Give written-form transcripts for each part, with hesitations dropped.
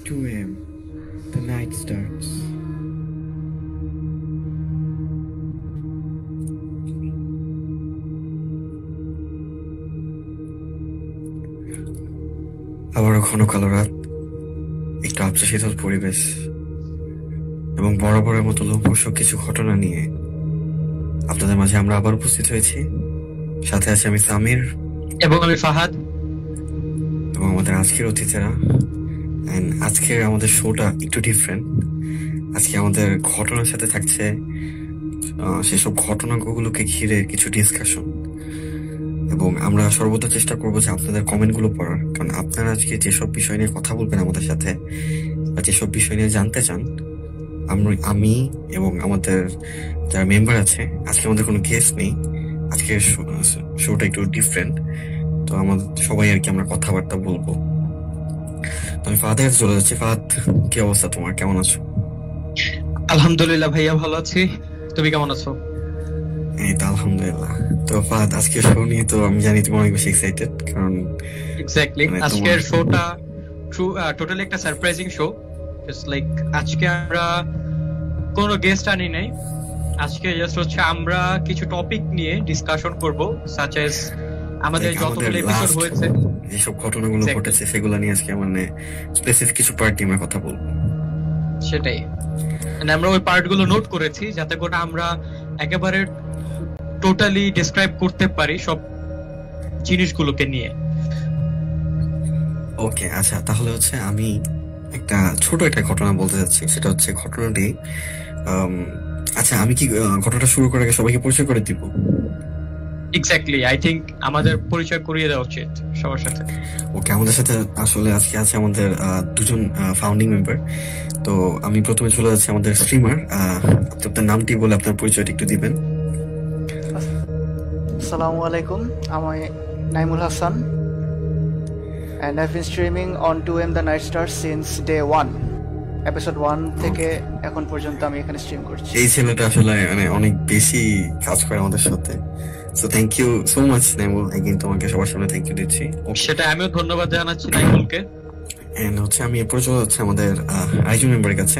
2 a.m. The night starts. আবারও ঘন কালো রাত, একটু আবছা শীতল পরিবেশ এবং বরাবরের মতো লোমহর্ষক কিছু ঘটনা নিয়ে আপনাদের মাঝে আমরা আবার উপস্থিত হয়েছি। সাথে আছে আমি সামির এবং আমি ফাহাদ। এবং আমাদের আজকের অতিথিরা। আজকের আমাদের শোটা একটু ডিফারেন্ট। আজকে আমাদের ঘটনার সাথে থাকছে সেসব ঘটনাগুলোকে ঘিরে কিছু ডিসকাশন, এবং আমরা সর্বদা চেষ্টা করবো যে আপনাদের কমেন্টগুলো পড়ার, কারণ আপনারা আজকে যেসব বিষয় নিয়ে কথা বলবেন আমাদের সাথে বা যেসব বিষয় নিয়ে জানতে চান, আমি এবং আমাদের যারা মেম্বার আছে, আজকে আমাদের কোনো গেস্ট নেই, আজকের শোটা একটু ডিফারেন্ট, তো আমাদের সবাই আর কি আমরা কথাবার্তা বলবো। তো আমি ফাহাদের কাছে চলে যাচ্ছি। ফাহাদ, কি অবস্থা তোমার, কেমন আছো? আলহামদুলিল্লাহ ভাইয়া, ভালো আছি। তুমি কেমন আছো? এই তো আলহামদুলিল্লাহ। তো ফাহাদ, আজকের শো নিয়ে তো আমি জানি তুমি অনেক বেশি এক্সাইটেড, কারণ এক্স্যাক্টলি আজকের শোটা টোটালি একটা সারপ্রাইজিং শো। জাস্ট লাইক আজকে আমরা কোনো গেস্ট আনি নাই। আজকে জাস্ট হচ্ছে আমরা কিছু টপিক নিয়ে ডিসকাশন করব, সাচ এজ আমাদের যতগুলো এপিসোড হয়েছে, যেসব ঘটনাগুলো ঘটেছে সেগুলো নিয়ে আজকে মানে স্পেসিফিক কিছু পার্ট নিয়ে আমরা কথা বলবো। সেটাই আমরা ওই পার্টগুলো নোট করেছি যাতে করে আমরা একেবারে টোটালি ডেসক্রাইব করতে পারি সব জিনিসগুলোকে নিয়ে। ওকে, আচ্ছা, তাহলে হচ্ছে আমি একটা ছোট একটা ঘটনা বলতে যাচ্ছি। সেটা হচ্ছে ঘটনাটি, আচ্ছা আমি কি ঘটনাটা শুরু করার আগে সবাইকে পরিচয় করে দিব? এক্স্যাক্টলি, আই থিংক আমাদের পরিচয় করিয়ে দেওয়া উচিত সবার সাথে। ওকে, আমাদের সাথে আসলে আজকে আছে আমাদের দুজন ফাউন্ডিং মেম্বার। তো আমি প্রথমে চলে যাচ্ছি আমাদের স্ট্রিমার। আপনার নামটি বলে আপনার পরিচয়টা একটু দিবেন। আসসালামু আলাইকুম, আমি Naimul Hasan and I've been streaming on 2M The Night Stars since day 1, episode 1 থেকে এখন পর্যন্ত আমি এখানে স্ট্রিম করছি। এই ছেলেটা আসলে মানে অনেক বেশি কাজ করে আমাদের সাথে। So thank you so much Naimul, again তোমাকে সবার সামনে থ্যাংক ইউ দিচ্ছি। সেটা আমিও ধন্যবাদ জানাচ্ছি নাইমুলকে। এন্ড হচ্ছে আমি এরপরে চলে যাচ্ছি আমাদের আরেকজন মেম্বারের কাছে।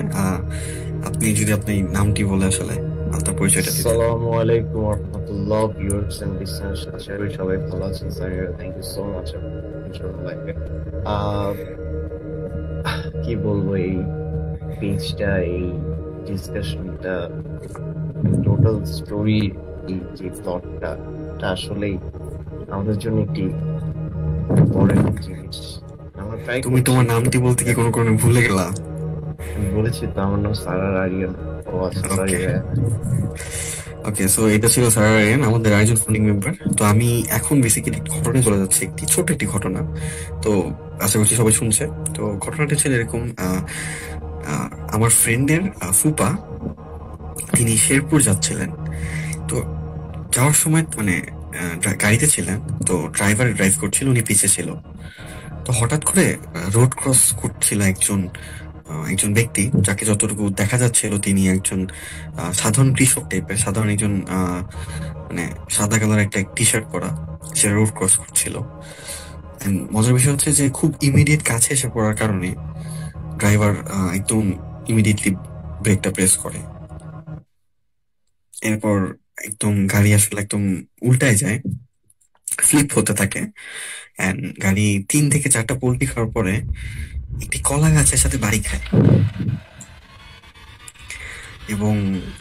আপনি যদি আপনি নামটি বলে আসলে আপনার পরিচয়টা দিতে। আসসালামু আলাইকুম ওয়া রাহমাতুল্লাহ, ভিউয়ার্স এন্ড লিসেনার্স, আশা করি সবাই ভালো আছেন। Sir, thank you so much. কি বলবো, এই পেজটা, এই ডিসকাশনটা, টোটাল স্টোরি, এই যে প্লটটা, এটা আসলেই আমাদের জন্য একটি বড় একটা জিনিস। আমরা ট্রাই তুমি তোমার নামটি বলতে কি কোনো কারণে ভুলে গেলা? আমি বলেছি তো, আমার নাম সারার আরিয়ান। ও আচ্ছা, সরি। ওকে, সো এটা ছিল সারা আরিয়ান, আমাদের আরেকজন ফাউন্ডিং মেম্বার। তো আমি এখন বেসিক্যালি ঘটনায় চলে যাচ্ছি, ছোট একটি ঘটনা। তো আশা করছি সবাই শুনছে। তো ঘটনাটা ছিল এরকম, আমার ফ্রেন্ডের ফুপা, তিনি শেরপুর যাচ্ছিলেন। তো যাওয়ার সময় মানে গাড়িতে ছিলেন, তো ড্রাইভার ড্রাইভ করছিল, উনি পিছে ছিল। তো হঠাৎ করে রোড ক্রস করছিল একজন ব্যক্তি, যাকে যতটুকু দেখা যাচ্ছিল তিনি একজন সাধারণ কৃষক টাইপের, সাধারণ একজন মানে সাদা কালার একটা টি শার্ট পরা, সে রোড ক্রস করছিল। মজার বিষয় হচ্ছে যে খুব ইমিডিয়েট কাছে এসে পড়ার কারণে ড্রাইভার একদম ইমিডিয়েটলি ব্রেকটা প্রেস করে। এরপর একদম গাড়ি আসলে একদম উল্টায় যায়, ফ্লিপ হতে থাকে। গাড়ি 3 থেকে 4টা পল্টি খাওয়ার পরে একটি কলা গাছের সাথে বাড়ি খায়, এবং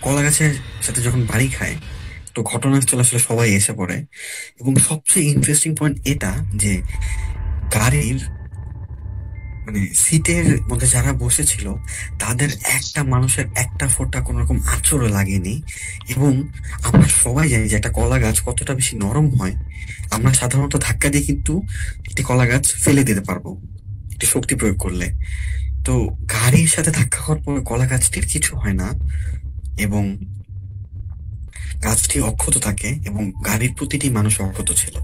কলা গাছের সাথে যখন বাড়ি খায় তো ঘটনাস্থলে আসলে সবাই এসে পড়ে। এবং সবচেয়ে ইন্টারেস্টিং পয়েন্ট এটা যে গাড়ির মানে সিটের মধ্যে যারা বসেছিল তাদের একটা মানুষের একটা ফোঁটা কোন রকম আঁচড়ও লাগেনি। এবং আমরা সবাই জানি যে একটা কলা গাছ কতটা বেশি নরম হয়। আমরা সাধারণত ধাক্কা দিয়ে কিন্তু একটি কলা গাছ ফেলে দিতে পারবো একটি শক্তি প্রয়োগ করলে। তো গাড়ির সাথে ধাক্কা খাওয়ার পরে কলা গাছটির কিছু হয় না, এবং গাছটি অক্ষত থাকে, এবং গাড়ির প্রতিটি মানুষ অক্ষত ছিল।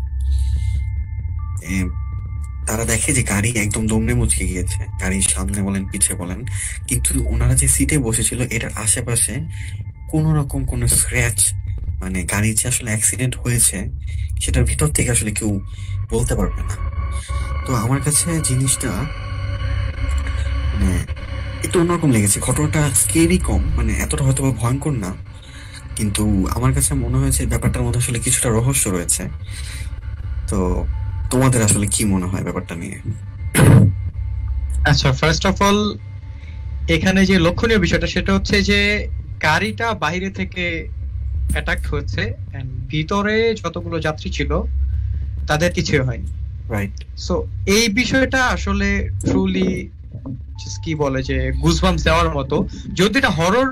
তারা দেখে যে গাড়ি একদম দমড়ে মুচকে গিয়েছে, গাড়ির সামনে বলেন পিছে বলেন, কিন্তু ওনারা যে সিটে বসেছিল এটার আশেপাশে কোন রকম কোনো স্ক্র্যাচ, মানে গাড়ির যে আসলে অ্যাক্সিডেন্ট হয়েছে সেটার ভিতর থেকে আসলে কেউ বলতে পারবে না। তো আমার কাছে জিনিসটা মানে একটু অন্যরকম লেগেছে। ঘটনাটা স্কেরি কম, মানে এতটা হয়তো বা ভয়ঙ্কর না, কিন্তু আমার কাছে মনে হয়েছে ব্যাপারটার মধ্যে আসলে কিছুটা রহস্য রয়েছে। তো তোমাদের আসলে কি মনে হয় ব্যাপারটা নিয়ে? আচ্ছা, ফার্স্ট অফ অল এখানে যে লক্ষণীয় বিষয়টা সেটা হচ্ছে যে গাড়িটা বাইরে থেকে অ্যাটাক হয়েছে and ভিতরে যতগুলো যাত্রী ছিল তাদের কিছু হয়নি। রাইট। সো এই বিষয়টা আসলে ট্রুলি কি বলে যে গুজবাম্পস দেওয়ার মতো। যদি এটা হরর,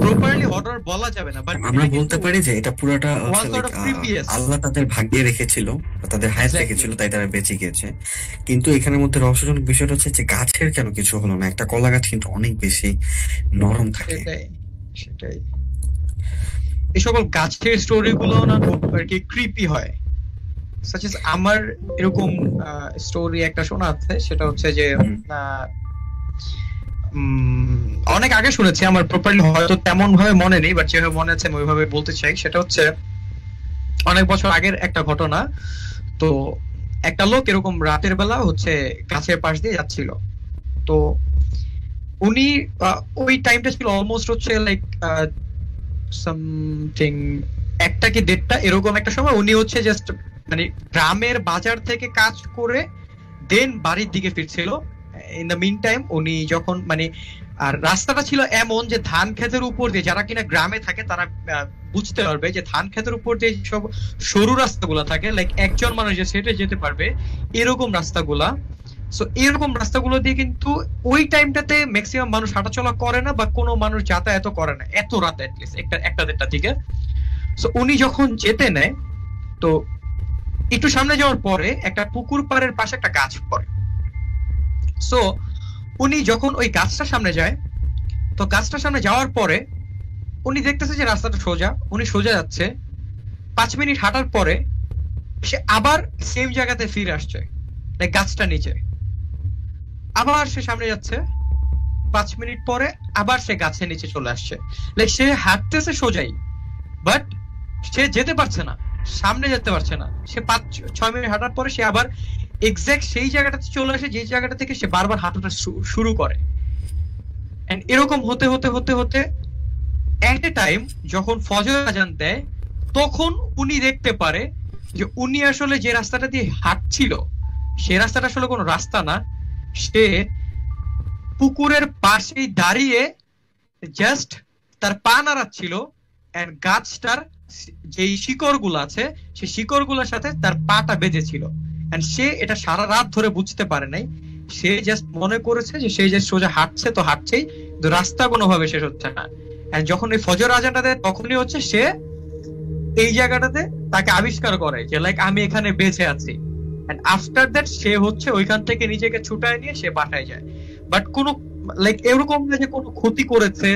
প্রপারলি হরর বলা যাবে না, বাট আমরা বলতে পারি যে এটা পুরোটা হচ্ছে one sort of creepiest. আল্লাহ তাদের ভাগ্যে রেখেছিল, তাদের হায়াত Exactly. রেখেছিল, তাই তারা বেঁচে গিয়েছে। কিন্তু এখানের মধ্যে রহস্যজনক বিষয়টা হচ্ছে যে গাছের কেন কিছু হলো না? একটা কলা গাছ কিন্তু অনেক বেশি নরম থাকে। সেটাই এই সকল গাছের স্টোরি গুলো না খুব আর কি ক্রিপি হয়। সাচ এস আমার এরকম স্টোরি একটা শোনা আছে, সেটা হচ্ছে যে অনেক আগে শুনেছি, আমার প্রপারলি হয়তো তেমন ভাবে মনে নেই, বাট যেভাবে মনে আছে আমি ওইভাবে বলতে চাই। সেটা হচ্ছে অনেক বছর আগের একটা ঘটনা। তো একটা লোক এরকম রাতের বেলা হচ্ছে গাছের পাশ দিয়ে যাচ্ছিল। তো উনি ওই টাইমটা ছিল অলমোস্ট হচ্ছে লাইক সামথিং 1টা কি 1:30 এরকম একটা সময়। উনি হচ্ছে জাস্ট মানে গ্রামের বাজার থেকে কাজ করে দেন বাড়ির দিকে ফিরছিল। ইন দ্য মিন টাইম উনি যখন মানে, আর রাস্তাটা ছিল এমন যে ধান ক্ষেতের উপর দিয়ে, যারা কিনা গ্রামে থাকে তারা বুঝতে পারবে যে ধান ক্ষেতের উপর দিয়ে সব সরু রাস্তাগুলা থাকে, লাইক একজন মানুষ যে সেটে যেতে পারবে এরকম রাস্তাগুলা। সো এরকম রাস্তাগুলো দিয়ে কিন্তু ওই টাইমটাতে ম্যাক্সিমাম মানুষ হাঁটাচলা করে না, বা কোনো মানুষ যাতায়াত করে না এত রাতে, অ্যাটলিস্ট 1টা-1:30টার দিকে। সো উনি যখন যেতে নেয়, তো একটু সামনে যাওয়ার পরে একটা পুকুর পাড়ের পাশে একটা গাছ পড়ে। সো উনি যখন ওই গাছটার সামনে যায়, তো গাছটার সামনে যাওয়ার পরে উনি দেখতেছে যে রাস্তাটা সোজা, উনি সোজা যাচ্ছে। 5 মিনিট হাঁটার পরে সে আবার সেম জায়গাতে ফিরে আসছে, লাইক গাছটা নিচে। আবার সে সামনে যাচ্ছে, 5 মিনিট পরে আবার সে গাছের নিচে চলে আসছে। লাইক সে হাঁটতেছে সোজাই, বাট সে যেতে পারছে না, সামনে যেতে পারছে না। সে 5-6 মিনিট হাঁটার পরে সে আবার এক্সাক্ট সেই জায়গাটাতে চলে আসে যে জায়গাটা থেকে সে বারবার হাঁটাটা শুরু করে। এন্ড এরকম হতে হতে হতে হতে এট এ টাইম যখন ফজর আজান দেয়, তখন উনি দেখতে পারে যে উনি আসলে যে রাস্তাটা দিয়ে হাঁটছিল সে রাস্তাটা আসলে কোনো রাস্তা না, সে পুকুরের পাশেই দাঁড়িয়ে জাস্ট তার পা নাড়াচ্ছিল, এন্ড গাছটার যেই শিকড় গুলো আছে সেই শিকড় গুলোর সাথে তার পাটা বেঁধেছিল। এন্ড সে এটা সারা রাত ধরে বুঝতে পারে নাই, সে জাস্ট মনে করেছে যে সে যে সোজা হাঁটছে তো হাঁটছেই, কিন্তু রাস্তা কোনোভাবে শেষ হচ্ছে না। এন্ড যখন এই ফজর আজানটা দেয় তখনই হচ্ছে সে এই জায়গাটাতে তাকে আবিষ্কার করে যে লাইক আমি এখানে বেঁচে আছি। এন্ড আফটার দ্যাট সে হচ্ছে ওইখান থেকে নিজেকে ছুটায় নিয়ে সে বাসায় যায়। বাট কোনো লাইক এরকম না যে কোনো ক্ষতি করেছে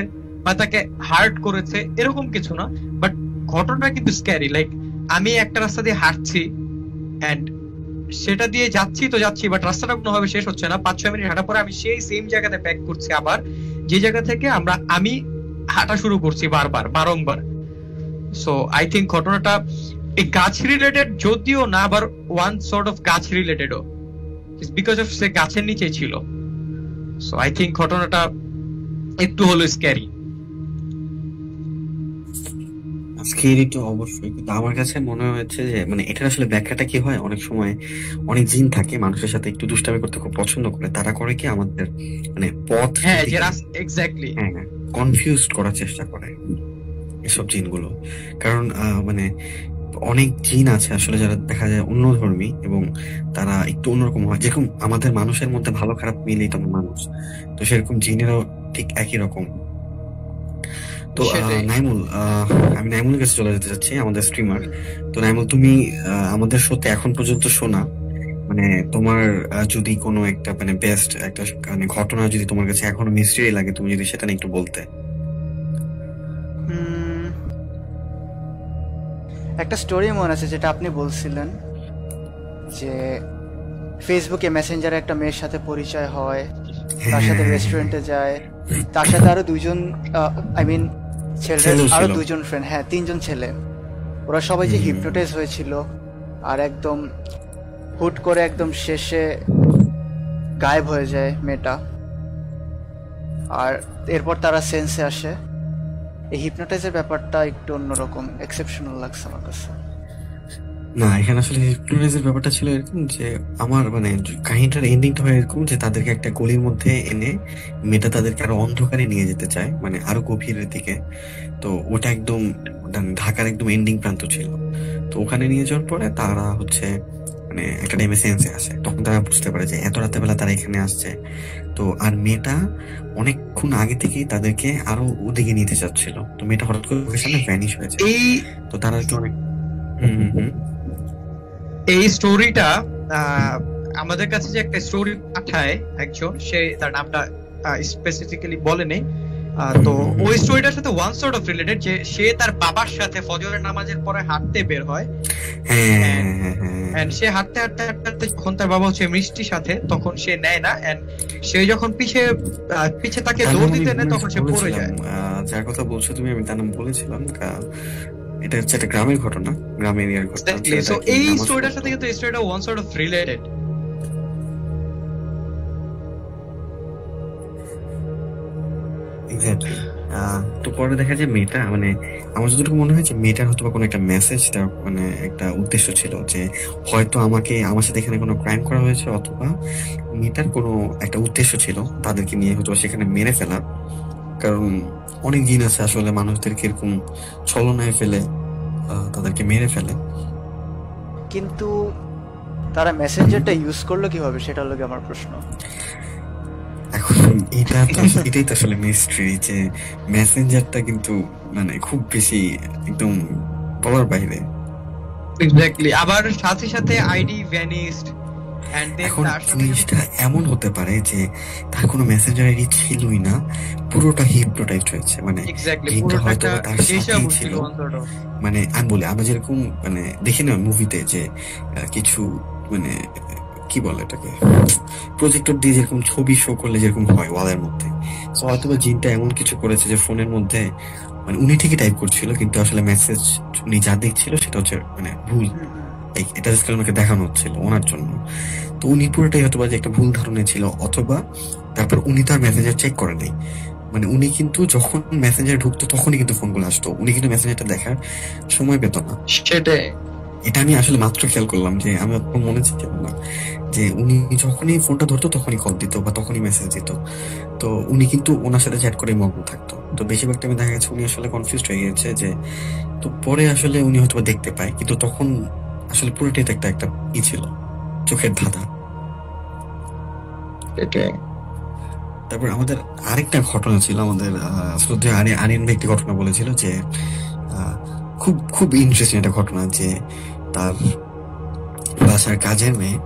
বা তাকে হার্ট করেছে, এরকম কিছু না। বাট ঘটনাটা কিন্তু স্ক্যারি। লাইক আমি একটা রাস্তা দিয়ে হাঁটছি এন্ড সেটা দিয়ে যাচ্ছি তো যাচ্ছি, বাট রাস্তাটা কোনোভাবে শেষ হচ্ছে না। 5-6 মিনিট হাঁটার পরে আমি সেই সেম জায়গাতে ব্যাক করছি, আবার যে জায়গা থেকে আমি হাঁটা শুরু করছি বারংবার। সো আই থিঙ্ক ঘটনাটা এই গাছ রিলেটেড, যদিও না আবার ওয়ান সর্ট অফ গাছ রিলেটেডও, বিকজ অফ সে গাছের নিচে ছিল। সো আই থিঙ্ক ঘটনাটা একটু হলো স্ক্যারি। স্কেরি তো অবশ্যই, কিন্তু আমার কাছে মনে হয়েছে যে মানে এটার আসলে ব্যাখ্যাটা কি হয়, অনেক সময় অনেক জিন থাকে মানুষের সাথে একটু দুষ্টামি করতে খুব পছন্দ করে। তারা করে কি আমাদের মানে পথ এক্স্যাক্টলি কনফিউজ করার চেষ্টা করে এসব জিনগুলো। কারণ মানে অনেক জিন আছে আসলে যারা দেখা যায় অন্যধর্মী এবং তারা একটু অন্যরকম হয়। যেরকম আমাদের মানুষের মধ্যে ভালো খারাপ মিলেই তো মানুষ, তো সেরকম জিনেরও ঠিক একই রকম। তো নাইমুল, আমি নাইমুলের কাছে চলে যেতে চাচ্ছি, আমাদের স্ট্রিমার। তো নাইমুল, তুমি আমাদের শোতে এখন পর্যন্ত শোনা মানে তোমার যদি কোনো একটা মানে বেস্ট একটা মানে ঘটনা যদি তোমার কাছে এখনো মিস্ট্রি লাগে, তুমি যদি সেটা নিয়ে একটু বলতে। একটা স্টোরি মনে আছে যেটা আপনি বলছিলেন যে ফেসবুকে মেসেঞ্জারে একটা মেয়ের সাথে পরিচয় হয়, তার সাথে রেস্টুরেন্টে যায়, তার সাথে আরো দুইজন আই মিন ছেলে আরো দুইজন ফ্রেন্ড, হ্যাঁ 3জন ছেলে, ওরা সবাই যে হিপনোটাইজ হয়েছিল আর একদম হুট করে একদম শেষে গায়েব হয়ে যায় মেয়েটা। আর এরপর তারা সেন্সে আসে। এই হিপনোটাইজের ব্যাপারটা একটু অন্যরকম, এক্সেপশনাল লাগছে আমার কাছে। না, এখানে আসলে হিপনোটাইজের ব্যাপারটা ছিল এরকম যে আমার মানে কাহিনীটার এন্ডিংটা হয় এরকম যে তাদেরকে একটা গলির মধ্যে এনে মেয়েটা তাদেরকে আরো অন্ধকারে নিয়ে যেতে চায়, মানে আরো গভীরের দিকে। তো ওটা একদম ঢাকার একদম এন্ডিং প্রান্ত ছিল। তো ওখানে নিয়ে যাওয়ার পরে তারা হচ্ছে মানে একটা টাইমে সেন্সে আসে, তখন তারা বুঝতে পারে যে এত রাতের বেলা তারা এখানে আসছে। তো আর মেয়েটা অনেকক্ষণ আগে থেকেই তাদেরকে আরো ওদিকে নিতে চাচ্ছিল। তো মেয়েটা হঠাৎ করে ওদের সামনে ভ্যানিশ হয়ে যায়। এই তো তারা আর কি অনেক হুম হুম হুম এই স্টোরিটা আমাদের কাছে যে একটা স্টোরি পাঠায় একজন, সে তার নামটা স্পেসিফিক্যালি বলেনি, তো ওই স্টোরিটার সাথে ওয়ান সর্ট অফ রিলেটেড, যে সে তার বাবার সাথে ফজরের নামাজের পরে হাঁটতে বের হয়। সে হাঁটতে হাঁটতে হাঁটতে হাঁটতে যখন তার বাবা হচ্ছে মিষ্টির সাথে, তখন সে নেয় না, এন্ড সে যখন পিছে তাকে দৌড় দিতে নেয় তখন সে পড়ে যায়। যার কথা বলছো তুমি, আমি তার নাম বলেছিলাম। এটা হচ্ছে একটা গ্রামের ঘটনা, গ্রামের এরিয়ার ঘটনা। সো এই স্টোরিটার সাথে কিন্তু এই স্টোরিটা one sort of related. Exactly. তো পরে দেখা যায় মেয়েটা মানে আমার যতটুকু মনে হয় যে মেয়েটার হয়তো কোনো একটা মেসেজ, তার মানে একটা উদ্দেশ্য ছিল যে হয়তো আমার সাথে এখানে কোনো ক্রাইম করা হয়েছে, অথবা মেয়েটার কোনো একটা উদ্দেশ্য ছিল তাদেরকে নিয়ে হয়তো সেখানে মেরে ফেলা। কারণ অনেক জিন আছে আসলে মানুষদেরকে এরকম ছলনায় ফেলে তাদেরকে মেরে ফেলে। কিন্তু তারা মেসেঞ্জারটা ইউজ করলো কিভাবে, সেটা হলো আমার প্রশ্ন। এখন এটাই তো আসলে মিস্ট্রি, যে মেসেঞ্জারটা কিন্তু মানে খুব বেশি একদম বলার বাইরে। এক্স্যাক্টলি। আবার সাথে সাথে আইডি ভ্যানিশড, এন্ড দেন এখন তার সাথে জিনিসটা এমন হতে পারে যে তার কোনো মেসেঞ্জার আইডি ছিলই না, পুরোটা হিপনোটাইজড হয়েছে। মানে জিনটা হয়তো তার সাথেই ছিল। মানে আমি বলি, আমরা যেরকম মানে দেখি না মুভিতে যে কিছু মানে কি বলে এটাকে, প্রজেক্টর দিয়ে যেরকম ছবি শো করলে যেরকম হয় ওয়ালের মধ্যে, তো হয়তো বা জিনটা এমন কিছু করেছে যে ফোনের মধ্যে মানে উনি ঠিকই টাইপ করছিল, কিন্তু আসলে মেসেজ উনি যা দেখছিল সেটা হচ্ছে মানে ভুল। এটা আমাকে দেখানো হচ্ছিল ওনার জন্য। তো উনি পুরোটাই হয়তো বা যে একটা ভুল ধারণা ছিল, অথবা তারপর উনি তার মেসেঞ্জার চেক করে নাই। মানে উনি কিন্তু যখন মেসেঞ্জার ঢুকতো তখনই কিন্তু ফোনগুলো আসতো, উনি কিন্তু মেসেঞ্জারটা দেখার সময় পেত না। সেটাই, এটা আমি আসলে মাত্র খেয়াল করলাম, যে আমি মনে ছিল না যে উনি যখনই ফোনটা ধরতো তখনই কল দিত বা তখনই মেসেজ দিত। তো উনি কিন্তু ওনার সাথে চ্যাট করে মগ্ন থাকতো। তো বেশিরভাগ টাইমে দেখা গেছে উনি আসলে কনফিউজড হয়ে গেছে যে, তো পরে আসলে উনি হয়তো দেখতে পায়, কিন্তু তখন আসলে পুরোটাই তো একটা ছিল, চোখের ধাঁধা। তারপর আমাদের আরেকটা ঘটনা ছিল, আমাদের শ্রদ্ধেয় আরিয়ান ভাই একটি ঘটনা বলেছিল যে খুব খুব ইন্টারেস্টিং একটা ঘটনা, যে তার বাসার কাজের মেয়ে,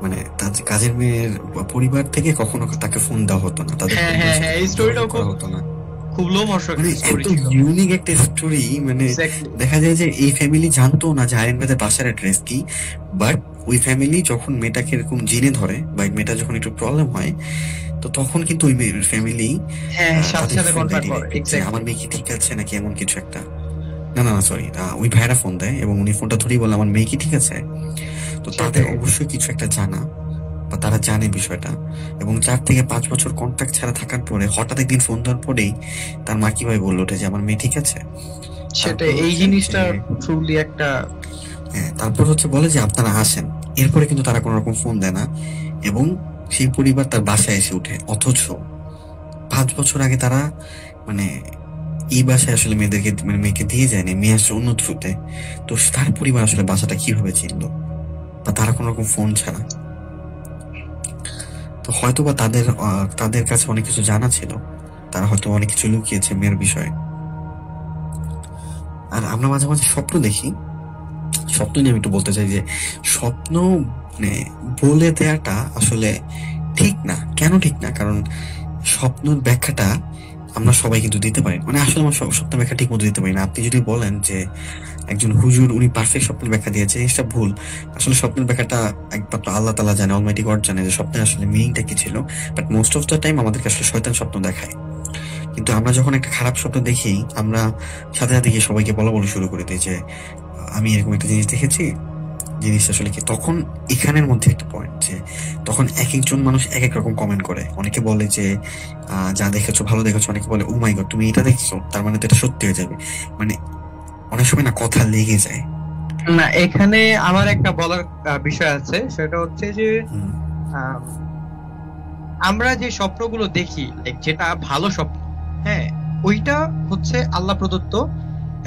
মানে তার কাজের মেয়ের পরিবার থেকে কখনো তাকে ফোন দেওয়া হতো না, তাদের এই স্টোরিটাও করা হতো না। খুব লোমহর্ষক স্টোরি, এত ইউনিক একটা স্টোরি। মানে দেখা যায় যে এই ফ্যামিলি জানতো না যে আরিয়ান ভাইয়ের বাসার অ্যাড্রেস কি, বাট ওই ফ্যামিলি যখন মেয়েটাকে এরকম জেনে ধরে বা মেয়েটা যখন একটু প্রবলেম হয়, তো তখন কিন্তু ওই ফ্যামিলি আমার মেয়ে কি ঠিক আছে নাকি এমন কিছু একটা, না না সরি, ওই ভাইরা ফোন দেয় এবং উনি ফোনটা ধরেই বলে আমার মেয়ে কি ঠিক আছে। তো তাদের অবশ্যই কিছু একটা জানা, বা তারা জানে বিষয়টা, এবং 4 থেকে 5 বছর কন্ট্যাক্ট ছাড়া থাকার পরে হঠাৎ একদিন ফোন দেওয়ার পরেই তার মা কিভাবে বললো ওঠে যে আমার মেয়ে ঠিক আছে। সেটা এই জিনিসটা ট্রুলি একটা, হ্যাঁ, তারপর হচ্ছে বলে যে আপনারা আসেন। এরপরে কিন্তু তারা কোনো রকম ফোন দেয় না, এবং সেই পরিবার তার বাসায় এসে উঠে, অথচ 5 বছর আগে তারা মানে এই বাসায় আসলে মেয়েকে দিয়ে যায়নি, মেয়ে আসছে অন্য থ্রুতে। তো তার পরিবার আসলে বাসাটা কিভাবে চিনলো, বা তারা কোনো রকম ফোন ছাড়া। তো হয়তো বা তাদের কাছে অনেক কিছু জানা ছিল, তারা হয়তো অনেক কিছু লুকিয়েছে মেয়ের বিষয়ে। আর আমরা মাঝে মাঝে স্বপ্ন দেখি, স্বপ্ন নিয়ে আমি একটু বলতে চাই যে স্বপ্ন মানে বলে দেয়াটা আসলে ঠিক না। কেন ঠিক না? কারণ স্বপ্নের ব্যাখ্যাটা আমরা সবাই কিন্তু দিতে পারি, মানে আসলে আমরা স্বপ্নের ব্যাখ্যা ঠিক মতো দিতে পারি না। আপনি যদি বলেন যে একজন হুজুর উনি পারফেক্ট স্বপ্নের ব্যাখ্যা দিয়েছে, জিনিসটা ভুল। আসলে স্বপ্নের ব্যাখ্যাটা একমাত্র আল্লাহ তাআলা জানে, অলমাইটি গড জানে যে স্বপ্নের আসলে মিনিংটা কি ছিল। But most of the time আমাদেরকে আসলে শয়তান স্বপ্ন দেখায়। কিন্তু আমরা যখন একটা খারাপ স্বপ্ন দেখি, আমরা সাথে সাথে গিয়ে সবাইকে বলা শুরু করে দিই যে আমি এরকম একটা জিনিস দেখেছি, জিনিসটা আসলে কি, তখন এখানের মধ্যে একটা পয়েন্ট যে তখন এক একজন মানুষ এক এক রকম কমেন্ট করে। অনেকে বলে যে যা দেখেছো ভালো দেখেছো, অনেকে বলে ও মাই গড তুমি এটা দেখছো, তার মানে তো এটা সত্যি হয়ে যাবে। মানে অনেক সময় না কথা লেগে যায়। না, এখানে আমার একটা বলার বিষয় আছে, সেটা হচ্ছে যে আমরা যে স্বপ্নগুলো দেখি, যেটা ভালো স্বপ্ন, হ্যাঁ, ওইটা হচ্ছে আল্লাহ প্রদত্ত,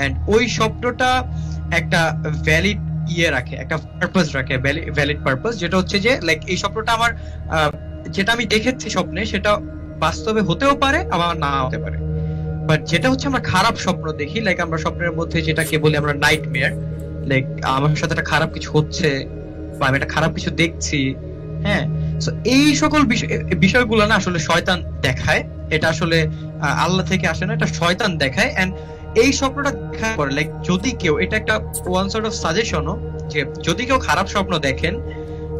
এন্ড ওই স্বপ্নটা একটা ভ্যালিড রাখে, একটা পারপাস রাখে, ভ্যালিড পারপাস, যেটা হচ্ছে যে লাইক এই স্বপ্নটা আমার যেটা আমি দেখেছি স্বপ্নে সেটা বাস্তবে হতেও পারে আবার না হতে পারে। বাট যেটা হচ্ছে আমরা খারাপ স্বপ্ন দেখি, লাইক আমরা স্বপ্নের মধ্যে যেটাকে বলি আমরা নাইটমেয়ার, লাইক আমার সাথে একটা খারাপ কিছু হচ্ছে বা আমি একটা খারাপ কিছু দেখছি, হ্যাঁ, তো এই সকল বিষয়গুলো না আসলে শয়তান দেখায়। এটা আসলে আল্লাহ থেকে আসে না, এটা শয়তান দেখায়। এন্ড এই স্বপ্নটা দেখা পরে লাইক যদি কেউ, এটা একটা ওয়ান সর্ট অফ সাজেশনও, যে যদি কেউ খারাপ স্বপ্ন দেখেন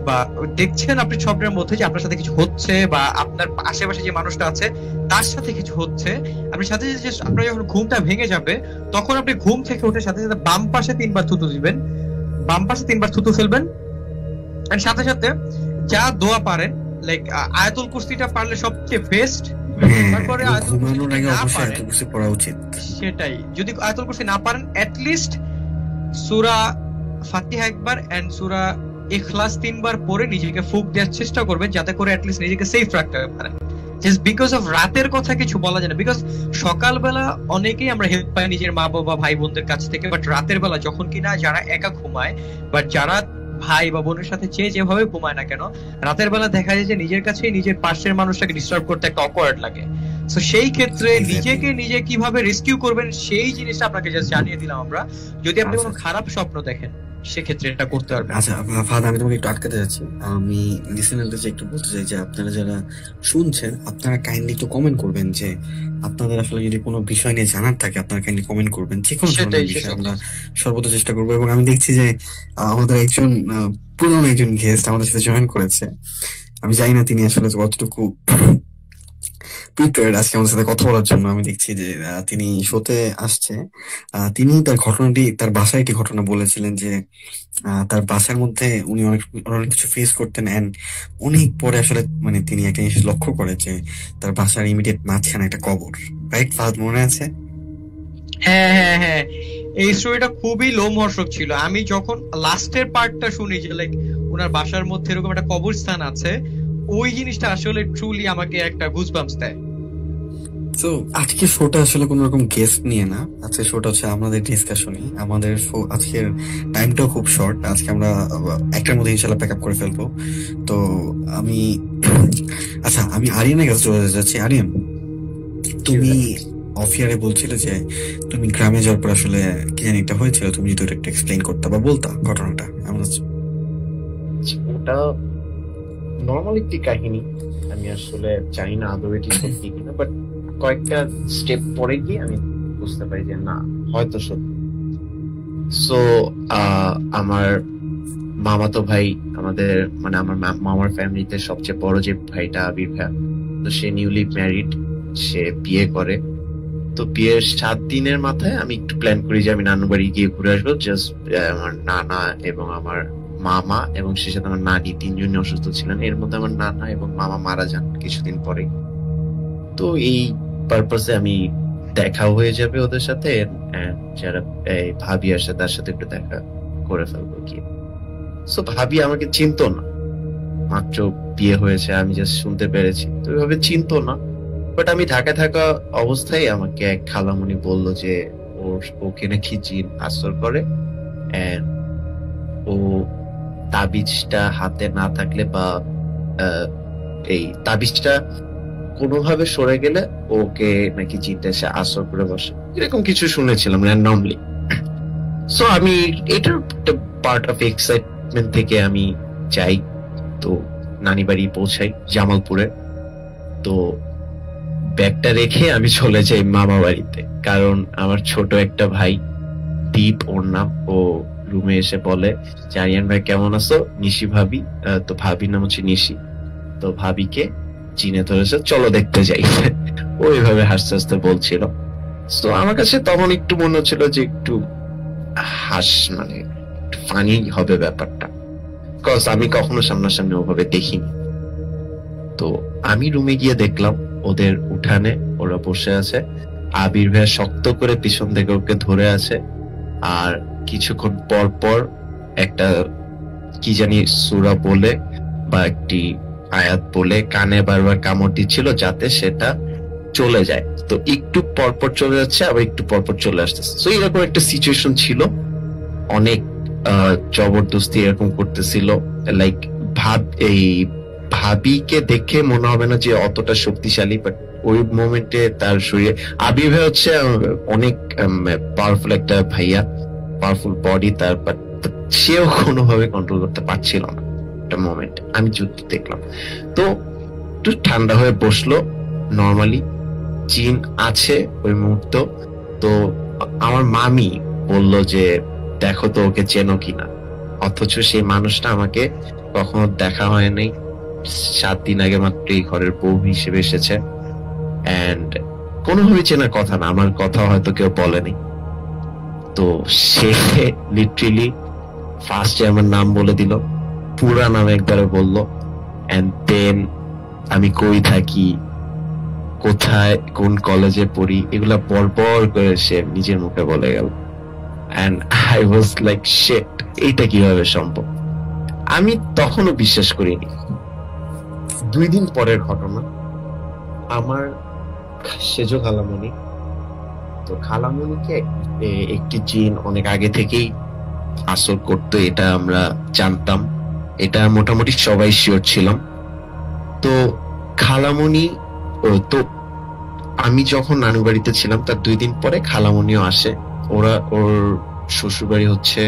বা দেখছেন আপনি স্বপ্নের মধ্যে যে আপনার সাথে কিছু হচ্ছে বা আপনার আশেপাশে যে মানুষটা আছে তার সাথে কিছু হচ্ছে, আপনি সাথে সাথে আপনার যখন ঘুমটা ভেঙে যাবে তখন আপনি ঘুম থেকে উঠে সাথে সাথে বাম পাশে 3 বার থুতু দিবেন, বাম পাশে 3 বার থুতু ফেলবেন, এন্ড সাথে সাথে যা দোয়া পারেন, লাইক আয়াতুল কুরসিটা পারলে সবচেয়ে বেস্ট। তারপরে ঘুমানোর আগে অবশ্যই আয়াতুল কুরসি পড়া উচিত। সেটাই, যদি আয়াতুল কুরসি না পারেন এট লিস্ট সূরা ফাতিহা একবার এন্ড সূরা ইখলাস 3 বার পরে নিজেকে ফুঁক দেওয়ার চেষ্টা করবেন, যাতে করে এট লিস্ট নিজেকে সেফ রাখতে পারেন। জাস্ট বিকজ অফ রাতের কথা কিছু বলা যায় না, বিকজ সকালবেলা অনেকেই আমরা হেল্প পাই নিজের মা বাবা ভাই বোনদের কাছ থেকে, বাট রাতের বেলা যখন কিনা যারা একা ঘুমায় বা যারা ভাই বা বোনের সাথে যেভাবে ঘুমায় না কেন, রাতের বেলা দেখা যায় যে নিজের কাছে নিজের পাশের মানুষটাকে ডিস্টার্ব করতে একটা অকওয়ার্ড লাগে। সো সেই ক্ষেত্রে নিজেকে নিজে কিভাবে রেস্কিউ করবেন সেই জিনিসটা আপনাকে জাস্ট জানিয়ে দিলাম আমরা। যদি আপনি কোনো খারাপ স্বপ্ন দেখেন সেক্ষেত্রে এটা করতে পারবেন। আচ্ছা ফাহাদ, আমি তোমাকে একটু আটকাতে যাচ্ছি। আমি লিসেনারদের একটু বলতে চাই যে আপনারা যারা শুনছেন আপনারা কাইন্ডলি একটু কমেন্ট করবেন যে আপনাদের আসলে যদি কোনো বিষয় নিয়ে জানার থাকে আপনারা কাইন্ডলি কমেন্ট করবেন, যে কোনো ধরনের বিষয় আমরা সর্বদা চেষ্টা করবো। এবং আমি দেখছি যে আমাদের একজন পুরনো একজন গেস্ট আমাদের সাথে জয়েন করেছে। আমি জানি না তিনি আসলে কতটুকু প্রিপেয়ার্ড আজকে আমাদের সাথে কথা বলার জন্য। আমি দেখছি যে তিনি শোতে আসছে। তিনি তার ঘটনাটি, তার বাসায় একটি ঘটনা বলেছিলেন যে তার বাসার মধ্যে উনি অনেক কিছু ফেস করতেন, এন্ড অনেক পরে আসলে মানে তিনি একটা জিনিস লক্ষ্য করে যে তার বাসার ইমিডিয়েট মাঝখানে একটা কবর। রাইট ফাহাদ, মনে আছে? হ্যাঁ হ্যাঁ হ্যাঁ, এই স্টোরিটা খুবই লোমহর্ষক ছিল। আমি যখন লাস্টের পার্টটা শুনি যে লাইক ওনার বাসার মধ্যে এরকম একটা কবরস্থান আছে, ওই জিনিসটা আসলে ট্রুলি আমাকে একটা গুজবাম্পস দেয়। তো আজকে শোটা আসলে কোন রকম গেস্ট নিয়ে না, আজকে শোটা হচ্ছে আমাদের ডিসকাশনই। আমাদের আজকের টাইমটাও খুব শর্ট, আজকে আমরা একটার মধ্যে ইনশাল্লাহ প্যাক আপ করে ফেলবো। তো আমি আরিয়ানের কাছে চলে যাচ্ছি। আরিয়ান, তুমি অফ ইয়ারে বলছিলে যে তুমি গ্রামে যাওয়ার পর আসলে কি জানি একটা হয়েছিল, তুমি যদি একটু এক্সপ্লেইন করতে বা বলতা ঘটনাটা এমন আছে? ওটা নর্মাল একটি কাহিনী, আমি আসলে জানি না আদৌ এটি সত্যি কিনা, বাট কয়েকটা স্টেপ পরে গিয়ে আমি বুঝতে পারি যে না, হয়তো সত্যি। সো আমার মামাতো ভাই, আমাদের মানে আমার মামার ফ্যামিলিতে সবচেয়ে বড় যে ভাইটা আবির ভাই, তো সে নিউলি ম্যারিড, সে বিয়ে করে। তো বিয়ের 7 দিনের মাথায় আমি একটু প্ল্যান করি যে আমি নানু বাড়ি গিয়ে ঘুরে আসবো। জাস্ট আমার নানা এবং আমার মামা এবং সে সাথে আমার নানি 3জনই অসুস্থ ছিলেন। এর মধ্যে আমার নানা এবং মামা মারা যান কিছুদিন পরে। তো এই পারপাসে আমি দেখাও হয়ে যাবে ওদের সাথে, যারা ভাবি আসে তার সাথে একটু দেখা করে ফেলবো কি। সো ভাবি আমাকে চিনতো না, মাত্র বিয়ে হয়েছে, আমি জাস্ট শুনতে পেরেছি, তো ওইভাবে চিনতো না। বাট আমি ঢাকায় থাকা অবস্থায় আমাকে এক খালামণি বলল যে ওকে নাকি জিন আসর করে, ও তাবিজটা হাতে না থাকলে বা এই তাবিজটা কোনোভাবে সরে গেলে ওকে নাকি জিনটা এসে আসর করে বসে, এরকম কিছু শুনেছিলাম র্যান্ডমলি। সো আমি এটার একটা পার্ট অফ এক্সাইটমেন্ট থেকে আমি যাই। তো নানি বাড়ি পৌঁছাই জামালপুরে। তো ব্যাগটা রেখে আমি চলে যাই মামা বাড়িতে, কারণ আমার ছোট একটা ভাই দীপ, ওর নাম, ও রুমে এসে বলে যে আরিয়ান ভাই কেমন আছো, নিশি ভাবি, তো ভাবির নাম হচ্ছে নিশি, তো ভাবিকে চিনে ধরেছে, চলো দেখতে যাই। ওইভাবে হাসতে হাসতে বলছিল। তো আমার কাছে তখন একটু মনে হচ্ছিল যে একটু মানে একটু ফানি হবে ব্যাপারটা, বিকজ আমি কখনো সামনাসামনি ওভাবে দেখিনি। তো আমি রুমে গিয়ে দেখলাম ওদের উঠানে ওরা বসে আছে, আবির ভাইয়া শক্ত করে পিছন থেকে ওকে ধরে আছে, আর কিছুক্ষণ পর পর একটা কি জানি সূরা বলে বা একটি আয়াত বলে কানে বারবার কামড় দিচ্ছিল যাতে সেটা চলে যায়। তো একটু পরপর চলে যাচ্ছে, আবার একটু পরপর চলে আসতেছে। তো এরকম একটা সিচুয়েশন ছিল, অনেক জবরদস্তি এরকম করতেছিল। লাইক এই ভাবিকে দেখে মনে হবে না যে অতটা শক্তিশালী, বাট ওই মোমেন্টে তার শরীরে আবির ভাই হচ্ছে অনেক পাওয়ারফুল একটা ভাইয়া, পাওয়ারফুল বডি তার, বাট সেও কোনোভাবে কন্ট্রোল করতে পারছিল না একটা মোমেন্ট। আমি যুদ্ধ দেখলাম, তো একটু ঠান্ডা হয়ে বসলো। নর্মালি জিন আছে ওই মুহূর্ত। তো আমার মামি বলল যে দেখো তো ওকে চেনো কিনা, অথচ সেই মানুষটা আমাকে কখনো দেখা হয়নি, 7 দিন আগে মাত্র এই ঘরের বউ হিসেবে এসেছে, এন্ড কোনোভাবে চেনার কথা না, আমার কথা হয়তো কেউ বলেনি। তো সে লিটারেলি ফার্স্টে আমার নাম বলে দিল, পুরা নাম একবারে বললো, এন্ড দেন আমি কই থাকি, কোথায়, কোন কলেজে পড়ি, এগুলা বরবর করে সে নিজের মুখে বলে গেল। And I was like shit, এইটা কিভাবে সম্ভব? আমি তখনও বিশ্বাস করিনি। 2 দিন পরের ঘটনা, আমার সেজ খালামণি, তো খালামণিকে একটি জিন অনেক আগে থেকেই আসর করতো, এটা আমরা জানতাম, এটা মোটামুটি সবাই শিওর ছিলাম। তো খালামণি, তো আমি যখন নানু বাড়িতে ছিলাম তার 2 দিন পরে খালামণিও আসে। ওর শ্বশুর বাড়ি হচ্ছে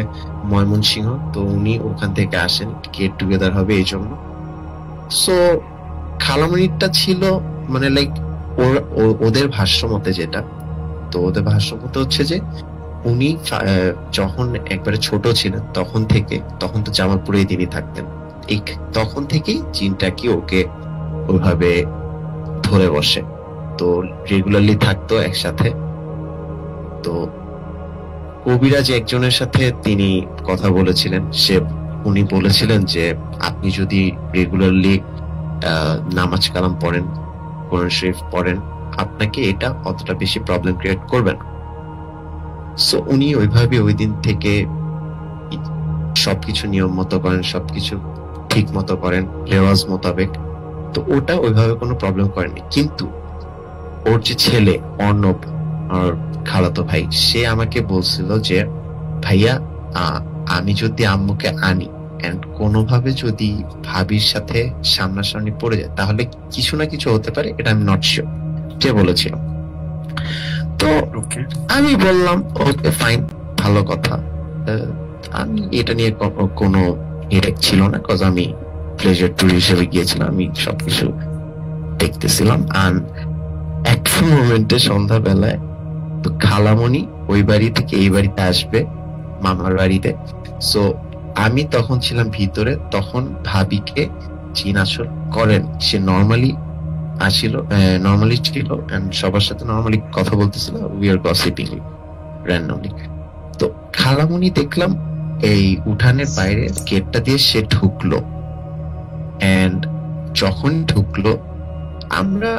ময়মনসিংহ, তো উনি ওখান থেকে আসেন, গেট টুগেদার হবে এই জন্য। সো খালামণিটা ছিল মানে লাইক ওদের ভাষ্য মতে যেটা, তো ওদের ভাষ্য মতে হচ্ছে যে উনি যখন একবারে ছোট ছিলেন তখন তো জামালপুরেই তিনি থাকতেন, এই তখন থেকেই জিনটাকে ওকে ওইভাবে ধরে বসে, তো রেগুলারলি থাকতো একসাথে। তো কবিরাজ একজনের সাথে তিনি কথা বলেছিলেন, উনি বলেছিলেন যে আপনি যদি রেগুলারলি নামাজ কালাম পড়েন, কোরআন শরীফ পড়েন, আপনাকে এটা অতটা বেশি প্রবলেম ক্রিয়েট করবে না। সো উনি ওইভাবে ওই দিন থেকে সবকিছু নিয়ম মতো করেন, সবকিছু ঠিক মতো করেন, রেওয়াজ মোতাবেক, তো ওটা ওইভাবে কোনো প্রবলেম করেনি। কিন্তু ওর যে ছেলে অর্ণব, আর খালাতো ভাই, সে আমাকে বলছিল যে ভাইয়া আমি যদি আম্মুকে আনি এন্ড কোনোভাবে যদি ভাবির সাথে সামনাসামনি পড়ে যায় তাহলে কিছু না কিছু হতে পারে, এটা আমি নট শিওর, যে বলেছিল। তো আমি বললাম ওকে ফাইন, ভালো কথা। আমি এটা নিয়ে কোনো হেডেক ছিল না, কজ আমি প্লেজার ট্যুর হিসেবে গিয়েছিলাম, আমি সবকিছু দেখতেছিলাম। আর একটা মোমেন্টে সন্ধ্যাবেলায় তো খালামণি ওই বাড়ি থেকে এই বাড়িতে আসবে, মামার বাড়িতে। সো আমি তখন ছিলাম ভিতরে, তখন ভাবিকে জিন আসর করেন, সে নর্মালি ছিল এন্ড সবার সাথে নর্মালি কথা বলতেছিল, উই আর গসিপিং র্যান্ডমলি। তো খালামণি দেখলাম এই উঠানের বাইরে গেটটা দিয়ে সে ঢুকলো, এন্ড যখন ঢুকলো আমরা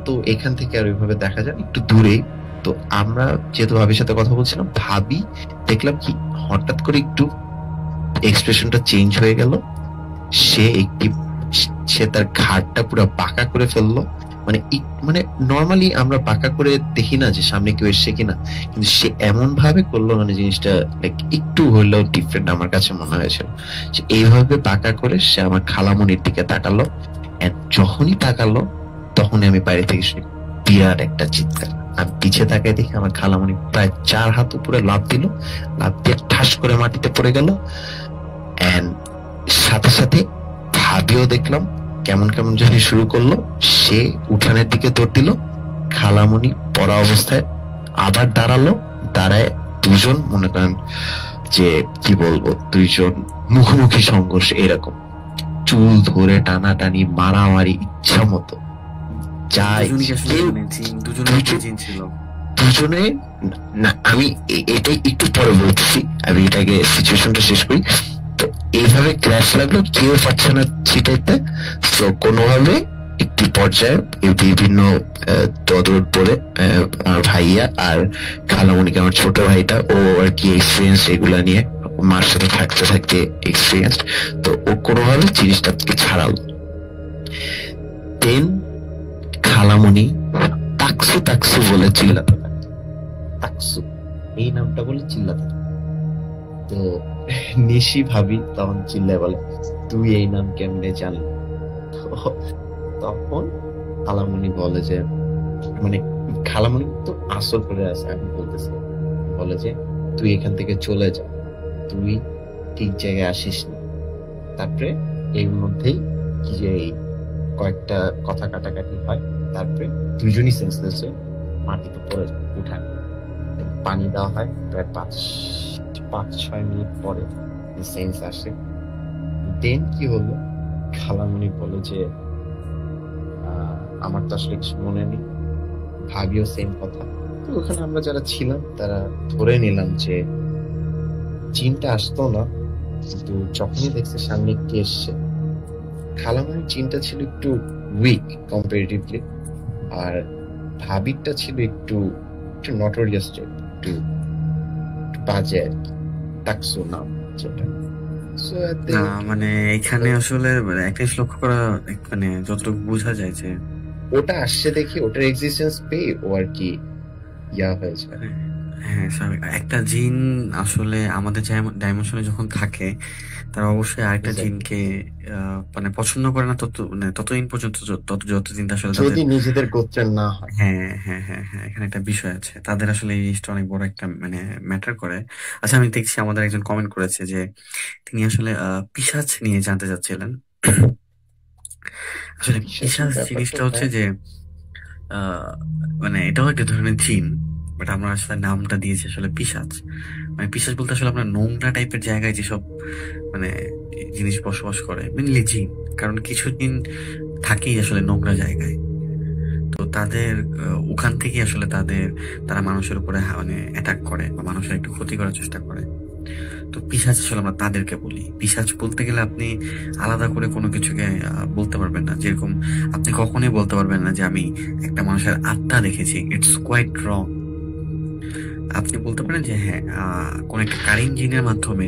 তো এখান থেকে আর ওইভাবে দেখা যায় একটু দূরেই, তো আমরা যেহেতু ভাবির সাথে কথা বলছিলাম, ভাবি দেখলাম কি হঠাৎ করে একটু এক্সপ্রেশনটা চেঞ্জ হয়ে গেল, সে তার ঘাড়টা পুরো বাঁকা করে ফেললো। মানে নর্মালি আমরা বাঁকা করে দেখি না যে সামনে কেউ এসছে কিনা, কিন্তু সে এমন ভাবে করলো, মানে জিনিসটা লাইক একটু হলেও ডিফারেন্ট আমার কাছে মনে হয়েছিল। এইভাবে বাঁকা করে সে আমার খালামণির দিকে তাকালো, যখনই তাকালো তখনই আমি বাইরে থেকে শুনি বিরাট একটা চিৎকার। আমি পিছিয়ে তাকাই দেখি আমার খালামণি প্রায় 4 হাত উপরে লাফ দিল, লাফ দিয়ে ঠাস করে মাটিতে পড়ে গেল। এন্ড সাথে সাথে ভাবিও দেখলাম কেমন কেমন জানি শুরু করলো, সে উঠানের দিকে দৌড় দিল, খালামণি পড়া অবস্থায় আবার দাঁড়ালো, দাঁড়ায় দুজন মনে করেন যে কি বলবো, দুইজন মুখোমুখি সংঘর্ষ, এরকম চুল ধরে টানাটানি, মারামারি, ইচ্ছা মতো দুজনে না, আমি এটাই একটু পরে বলতেছি, আমি এটাকে সিচুয়েশনটা শেষ করি। তো এইভাবে ক্র্যাশ লাগলো, কেউ পারছে না ছিটাইতে। তো কোনোভাবে একটি পর্যায়ে বিভিন্ন তদর পরে আমার ভাইয়া আর খালামণিকে, আমার ছোট ভাইটা, ও আর কি এক্সপিরিয়েন্স এগুলা নিয়ে, মার সাথে থাকতে থাকতে এক্সপিরিয়েন্স, তো ও কোনোভাবে জিনিসটাকে ছাড়ালো। দেন খালামণি তাকসু তাকসু বলে চিল্লাতে থাকে। তাকসু এই নামটা বলে চিল্লাতে থাকে। তো নিশি ভাবি তখন চিল্লায় বলে, তুই এই নাম কেমনে জানলি? তখন খালামণি বলে যে, মানে খালামণি তো আসর করে আছে, আমি বলতেছি, বলে যে তুই এখান থেকে চলে যা, তুই ঠিক জায়গায় আসিস না। তারপরে এর মধ্যেই কি যে কয়েকটা কথা কাটাকাটি হয়, তারপরে দুজনই সেন্সলেস হয়ে মাটিতে পড়ে উঠায়, পানি দেওয়া হয়। প্রায় 5-6 মিনিট পরে সেন্স আসে। দেন কি হলো, খালামণি বলে যে আমার তো আসলে কিছু মনে নেই, ভাবিও সেম কথা। তো ওখানে আমরা যারা ছিলাম তারা ধরে নিলাম যে জিনটা আসতো না, কিন্তু যখনই দেখছে সামনে একটি এসছে, খালামণির জিনটা ছিল একটু উইক কম্পারেটিভলি, আর ভাবিরটা ছিল একটু নটোরিয়াস, একটু বাজে আর কি, তাকসু নাম যেটা। না মানে এখানে আসলে একটা জিনিস লক্ষ্য করা, মানে যতটুকু বোঝা যায় যে ওটা আসছে দেখি ওটার এক্সিস্টেন্স পেয়ে ও আর কি ইয়া হয়েছে। হ্যাঁ, একটা জিন আসলে আমাদের ডাইমেনশনে যখন থাকে, তারা অবশ্যই আরেকটা জিনকে মানে পছন্দ করে না ততদিন পর্যন্ত, যতদিন আসলে যদি নিজেদের গোত্রের না হয়। হ্যাঁ হ্যাঁ হ্যাঁ হ্যাঁ, এখানে একটা বিষয় আছে, তাদের আসলে এই জিনিসটা অনেক বড় একটা মানে ম্যাটার করে। আচ্ছা, আমি দেখছি আমাদের একজন কমেন্ট করেছে যে তিনি আসলে পিশাচ নিয়ে জানতে চাচ্ছিলেন। আসলে পিশাচ জিনিসটা হচ্ছে যে মানে এটাও একটা ধরনের জিন, বাট আমরা আসলে নামটা দিয়েছি আসলে পিশাচ। মানে পিশাচ বলতে আসলে আমরা নোংরা টাইপের জায়গায় যেসব মানে জিনিস বসবাস করে, মেনলি জিন, কারণ কিছু জিন থাকেই আসলে নোংরা জায়গায়। তো তাদের ওখান থেকে আসলে তারা মানুষের উপরে মানে অ্যাটাক করে বা মানুষের একটু ক্ষতি করার চেষ্টা করে। তো পিশাচ আসলে আমরা তাদেরকে বলি। পিশাচ বলতে গেলে আপনি আলাদা করে কোনো কিছুকে বলতে পারবেন না, যেরকম আপনি কখনোই বলতে পারবেন না যে আমি একটা মানুষের আত্মা দেখেছি, ইটস কোয়াইট রং। আপনি বলতে পারেন যে হ্যাঁ, কোন একটা কারিন জিনের মাধ্যমে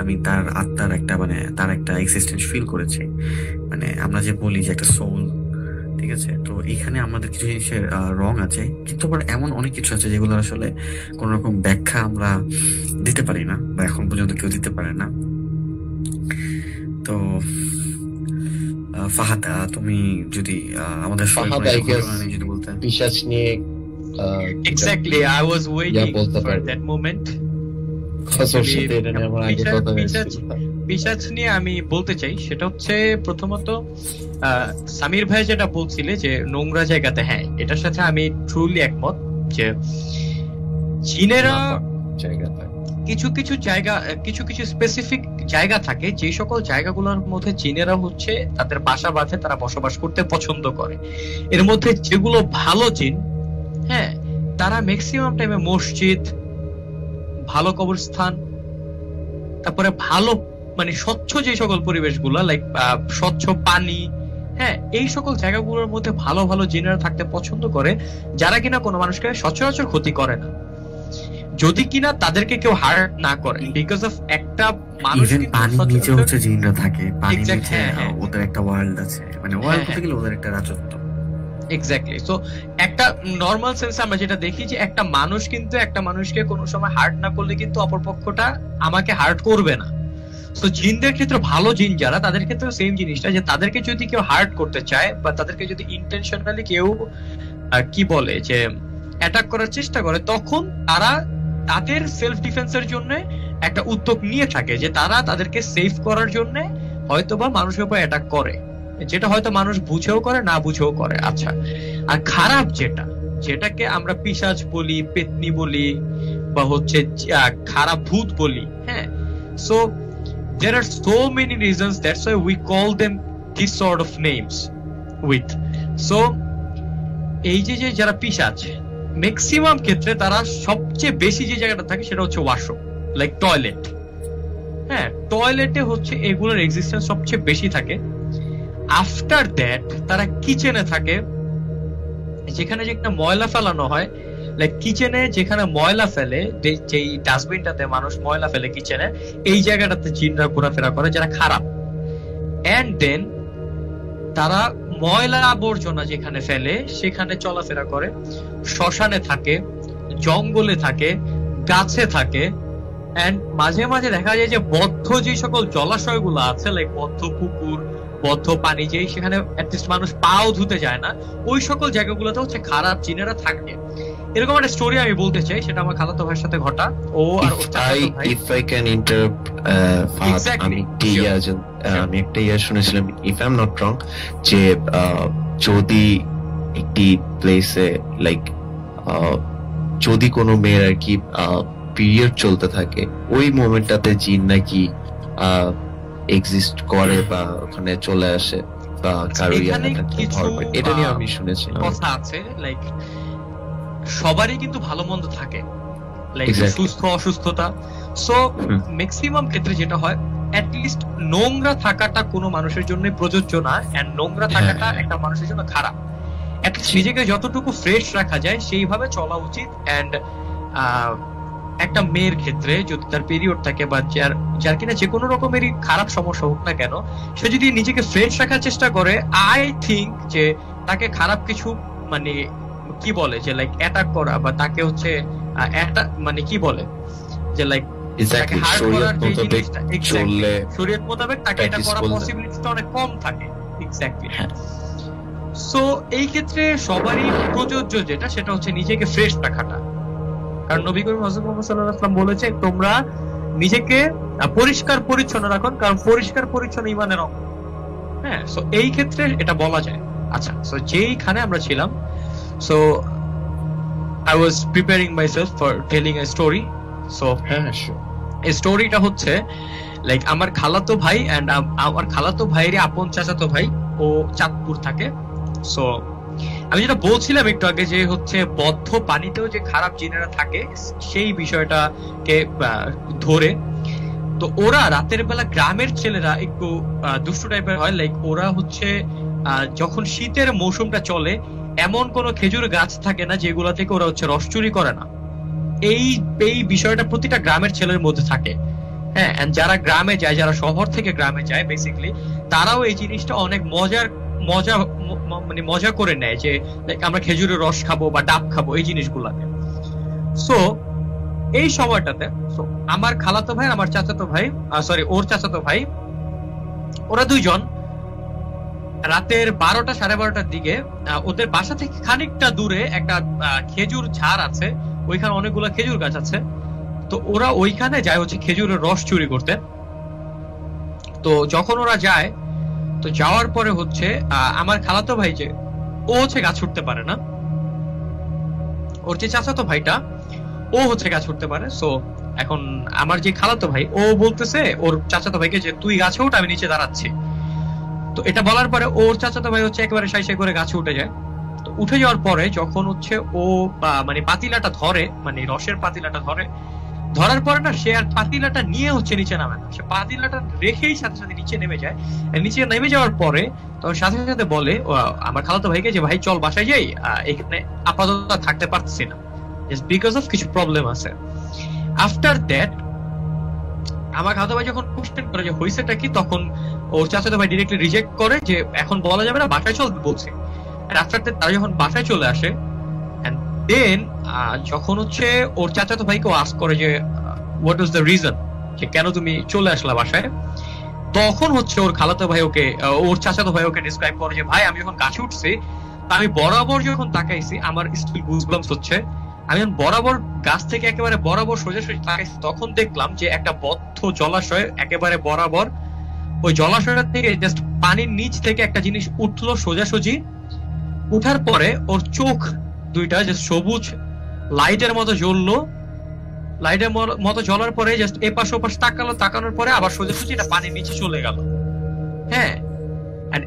আমি তার আত্মার একটা মানে তার একটা এক্সিস্টেন্স ফিল করেছি, মানে আমরা যে বলি যে একটা সোল, ঠিক আছে। তো এখানে আমাদের কিছু জিনিসের রং আছে, কিন্তু আবার এমন অনেক কিছু আছে যেগুলো আসলে কোন রকম ব্যাখ্যা আমরা দিতে পারি না, বা এখন পর্যন্ত কেউ দিতে পারে না। তো ফাহাদ, তুমি যদি আমাদের যদি বলতে পিশাচ নিয়ে exactly, I was waiting for that moment. পিশাচ নিয়ে আমি বলতে চাই, সেটা হচ্ছে প্রথমত সামির ভাই যেটা বলছিলে যে নোংরা জায়গাতে, হ্যাঁ এটার সাথে আমি ট্রুলি একমত যে জিনেরা কিছু কিছু স্পেসিফিক জায়গা থাকে, যে সকল জায়গাগুলোর মধ্যে জিনেরা হচ্ছে তাদের বাসা বাঁধে, তারা বসবাস করতে পছন্দ করে। এর মধ্যে যেগুলো ভালো জিন, হ্যাঁ, তারা ম্যাক্সিমাম টাইমে মসজিদ, ভালো কবরস্থান, তারপরে ভালো মানে স্বচ্ছ যে সকল পরিবেশগুলো, লাইক স্বচ্ছ পানি, হ্যাঁ, এই সকল জায়গাগুলোর মধ্যে ভালো ভালো জিনেরা থাকতে পছন্দ করে, যারা কিনা কোনো মানুষকে সচরাচর ক্ষতি করে না, যদি কিনা তাদেরকে কেউ হার্ট না করে। বিকজ অফ একটা মানুষ পানির নিচে হচ্ছে জিনরা থাকে, পানির নিচে ওদের একটা ওয়ার্ল্ড আছে, মানে ওয়ার্ল্ড বলতে গেলে ওদের একটা রাজত্ব। এক্স্যাক্টলি। সো একটা নর্মাল সেন্সে আমরা যেটা দেখি যে একটা মানুষ কিন্তু একটা মানুষকে কোনো সময় হার্ট না করলে কিন্তু অপরপক্ষটা আমাকে হার্ট করবে না। তো জিনদের ক্ষেত্রে, ভালো জিন যারা, তাদের ক্ষেত্রে সেম জিনিসটা, যে তাদেরকে যদি কেউ হার্ট করতে চায় বা তাদেরকে যদি ইন্টেনশনালি কেউ কি বলে যে অ্যাটাক করার চেষ্টা করে, তখন তারা তাদের সেলফ ডিফেন্সের জন্য একটা উদ্যোগ নিয়ে থাকে, যে তারা তাদেরকে সেভ করার জন্য হয়তোবা মানুষের উপর অ্যাটাক করে, যেটা হয়তো মানুষ বুঝেও করে, না বুঝেও করে। আচ্ছা, আর খারাপ যেটাকে আমরা পিশাচ বলি, পেতনি বলি, বা হচ্ছে খারাপ ভূত বলি, হ্যাঁ, so there are so many reasons, that's why we call them this sort of names with. So এই যে যারা পিশাচ, ম্যাক্সিমাম ক্ষেত্রে তারা সবচেয়ে বেশি যে জায়গাটা থাকে সেটা হচ্ছে ওয়াশরুম, লাইক টয়লেট। হ্যাঁ, টয়লেটে হচ্ছে এগুলোর এক্সিস্টেন্স সবচেয়ে বেশি থাকে। আফটার দ্যাট তারা কিচেনে থাকে, যেখানে যে একটা ময়লা ফেলানো হয়, লাইক কিচেনে যেখানে ময়লা ফেলে, যেই ডাস্টবিনটাতে মানুষ ময়লা ফেলে কিচেনে, এই জায়গাটাতে জিনরা ঘোরাফেরা করে যারা খারাপ। এন্ড দেন তারা ময়লা আবর্জনা যেখানে ফেলে সেখানে চলাফেরা করে, শ্মশানে থাকে, জঙ্গলে থাকে, গাছে থাকে। এন্ড মাঝে মাঝে দেখা যায় যে বদ্ধ যে সকল জলাশয়গুলো আছে, লাইক বদ্ধ পুকুর, বদ্ধ পানি, যেই সেখানে অ্যাটলিস্ট মানুষ পাও ধুতে যায় না, ওই সকল জায়গাগুলোতে হচ্ছে খারাপ জিনেরা থাকে। এরকম একটা স্টোরি আমি বলতে চাই, সেটা আমার খালাতো ভাইয়ের সাথে ঘটা। ও আর ওর চাচাতো ভাই। If I can interrupt, Exactly. আমি একটা ইয়া শুনেছিলাম, if I'm not wrong, যে যদি একটি প্লেসে লাইক যদি কোনো মেয়ের আর কি পিরিয়ড চলতে থাকে, ওই মোমেন্টটাতে জিন নাকি এক্সিস্ট করে বা ওখানে চলে আসে বা কারো এটা নিয়ে আমি শুনেছিলাম। কথা আছে, লাইক সবারই কিন্তু ভালো মন্দ থাকে, লাইক সুস্থ অসুস্থতা। সো ম্যাক্সিমাম ক্ষেত্রে যেটা হয়, অ্যাটলিস্ট নোংরা থাকাটা কোনো মানুষের জন্য প্রযোজ্য না, এন্ড নোংরা থাকাটা একটা মানুষের জন্য খারাপ। অ্যাটলিস্ট নিজেকে যতটুকু ফ্রেশ রাখা যায় সেইভাবে চলা উচিত। এন্ড একটা মেয়ের ক্ষেত্রে যদি তার পিরিয়ড থাকে বা যার কিনা যে কোনো রকমেরই খারাপ সমস্যা হোক না কেন, সে যদি নিজেকে ফ্রেশ রাখার চেষ্টা করে, আই থিঙ্ক যে তাকে খারাপ কিছু মানে কি বলে যে লাইক অ্যাটাক করা বা তাকে হচ্ছে মানে কি বলে যে লাইক শরীয়ত মোতাবেক তাকে এটা করার পসিবিলিটিটা অনেক কম থাকে। এক্স্যাক্টলি। সো এই ক্ষেত্রে সবারই প্রযোজ্য যেটা, সেটা হচ্ছে নিজেকে ফ্রেশ রাখাটা। কারণ নবী করিম হযরত মুহাম্মদ সাল্লাল্লাহু আলাইহি ওয়াসাল্লাম বলেছে, তোমরা নিজেকে পরিষ্কার পরিচ্ছন্ন রাখুন, কারণ পরিষ্কার পরিচ্ছন্ন ঈমানের অঙ্গ। হ্যাঁ, সো এই ক্ষেত্রে এটা বলা যায়। আচ্ছা, সো যেইখানে আমরা ছিলাম, so I was preparing myself for telling a story. So এই স্টোরিটা হচ্ছে লাইক আমার খালাতো ভাই এন্ড আমার খালাতো ভাইয়ের আপন চাচাতো ভাই, ও চাঁদপুর থাকে। সো আমি যেটা বলছিলাম একটু আগে, যে হচ্ছে বদ্ধ পানিতেও যে খারাপ জিনেরা থাকে সেই বিষয়টাকে ধরে, তো ওরা রাতের বেলা, গ্রামের ছেলেরা একটু দুষ্টু টাইপের হয়, লাইক ওরা হচ্ছে যখন শীতের মৌসুমটা চলে, এমন কোন খেজুর গাছ থাকে না যেগুলো থেকে ওরা হচ্ছে রস চুরি করে না। এই বিষয়টা প্রতিটা গ্রামের ছেলের মধ্যে থাকে। হ্যাঁ, যারা গ্রামে যায়, যারা শহর থেকে গ্রামে যায়, বেসিক্যালি তারাও এই জিনিসটা অনেক মজা করে নেয়, যে আমরা খেজুরের রস খাবো বা ডাব খাবো, এই জিনিসগুলাকে। সো এই সময়টাতে আমার খালাতো ভাই, আমার চাচাতো ভাই, ওর চাচাতো ভাই, ওরা দুইজন রাতের 12টা সাড়ে 12টার দিকে ওদের বাসা থেকে খানিকটা দূরে একটা খেজুর ঝাড় আছে, ওইখানে অনেকগুলো খেজুর গাছ আছে। তো ওরা ওইখানে যায় হচ্ছে খেজুরের রস চুরি করতে। তো যখন ওরা যায়, তো যাওয়ার পরে হচ্ছে আমার খালাতো ভাই, যে ও হচ্ছে গাছ উঠতে পারে না, ওর যে চাচাতো ভাইটা ও হচ্ছে গাছ উঠতে পারে। সো এখন আমার যে খালাতো ভাই, ও বলতেছে ওর চাচাতো ভাইকে যে তুই গাছে উঠ, আমি নিচে দাঁড়াচ্ছি। তো এটা বলার পরে ওর চাচাতো ভাই হচ্ছে একেবারে সাই করে গাছে উঠে যায়। তো উঠে যাওয়ার পরে যখন হচ্ছে ও মানে পাতিলাটা ধরে, মানে রসের পাতিলাটা ধরার পরে না, সে আর পাতিলাটা নিয়ে হচ্ছে নিচে নামে না, সে পাতিলাটা রেখেই সাথে সাথে নিচে নেমে যায়। নিচে নেমে যাওয়ার পরে তখন সাথে সাথে বলে আমার খালাতো ভাইকে যে ভাই চল বাসায় যাই, এখানে আপাতত থাকতে পারছি না, জাস্ট বিকজ অফ কিছু প্রবলেম আছে। আফটার দ্যাট আমার খালাতো ভাই যখন কোশ্চেন করে যে হইছেটা কি, তখন ওর চাচাতো ভাই ডিরেক্টলি রিজেক্ট করে যে এখন বলা যাবে না, বাসায় চল বলছে। আফটার দ্যাট তারা যখন বাসায় চলে আসে, দেন যখন হচ্ছে ওর চাচাতো ভাইকে আস্ক করে যে হোয়াট ইজ দ্য রিজন, যে কেন তুমি চলে আসলা বাসায়, তখন হচ্ছে ওর খালাতো ভাই ওর চাচাতো ভাই ওকে ডিসক্রাইব করে যে ভাই আমি যখন গাছে উঠছি, আমি বরাবর যখন তাকাইছি আমার স্টিল গুজবাম্পস হচ্ছে, আমি বরাবর গাছ থেকে একেবারে বরাবর সোজাসুজি তাকাইছি, তখন দেখলাম যে একটা বদ্ধ জলাশয় একেবারে বরাবর, ওই জলাশয়টা থেকে জাস্ট পানির নিচ থেকে একটা জিনিস উঠলো সোজাসুজি। উঠার পরে ওর চোখ দুইটা যে সবুজ লাইটের মতো জ্বললো, লাইটের মতো জ্বলার পরে জাস্ট এপাশ ওপাশ তাকানোর পরে আবার সোজাসুজি এটা পানির নিচে চলে গেল। হ্যাঁ,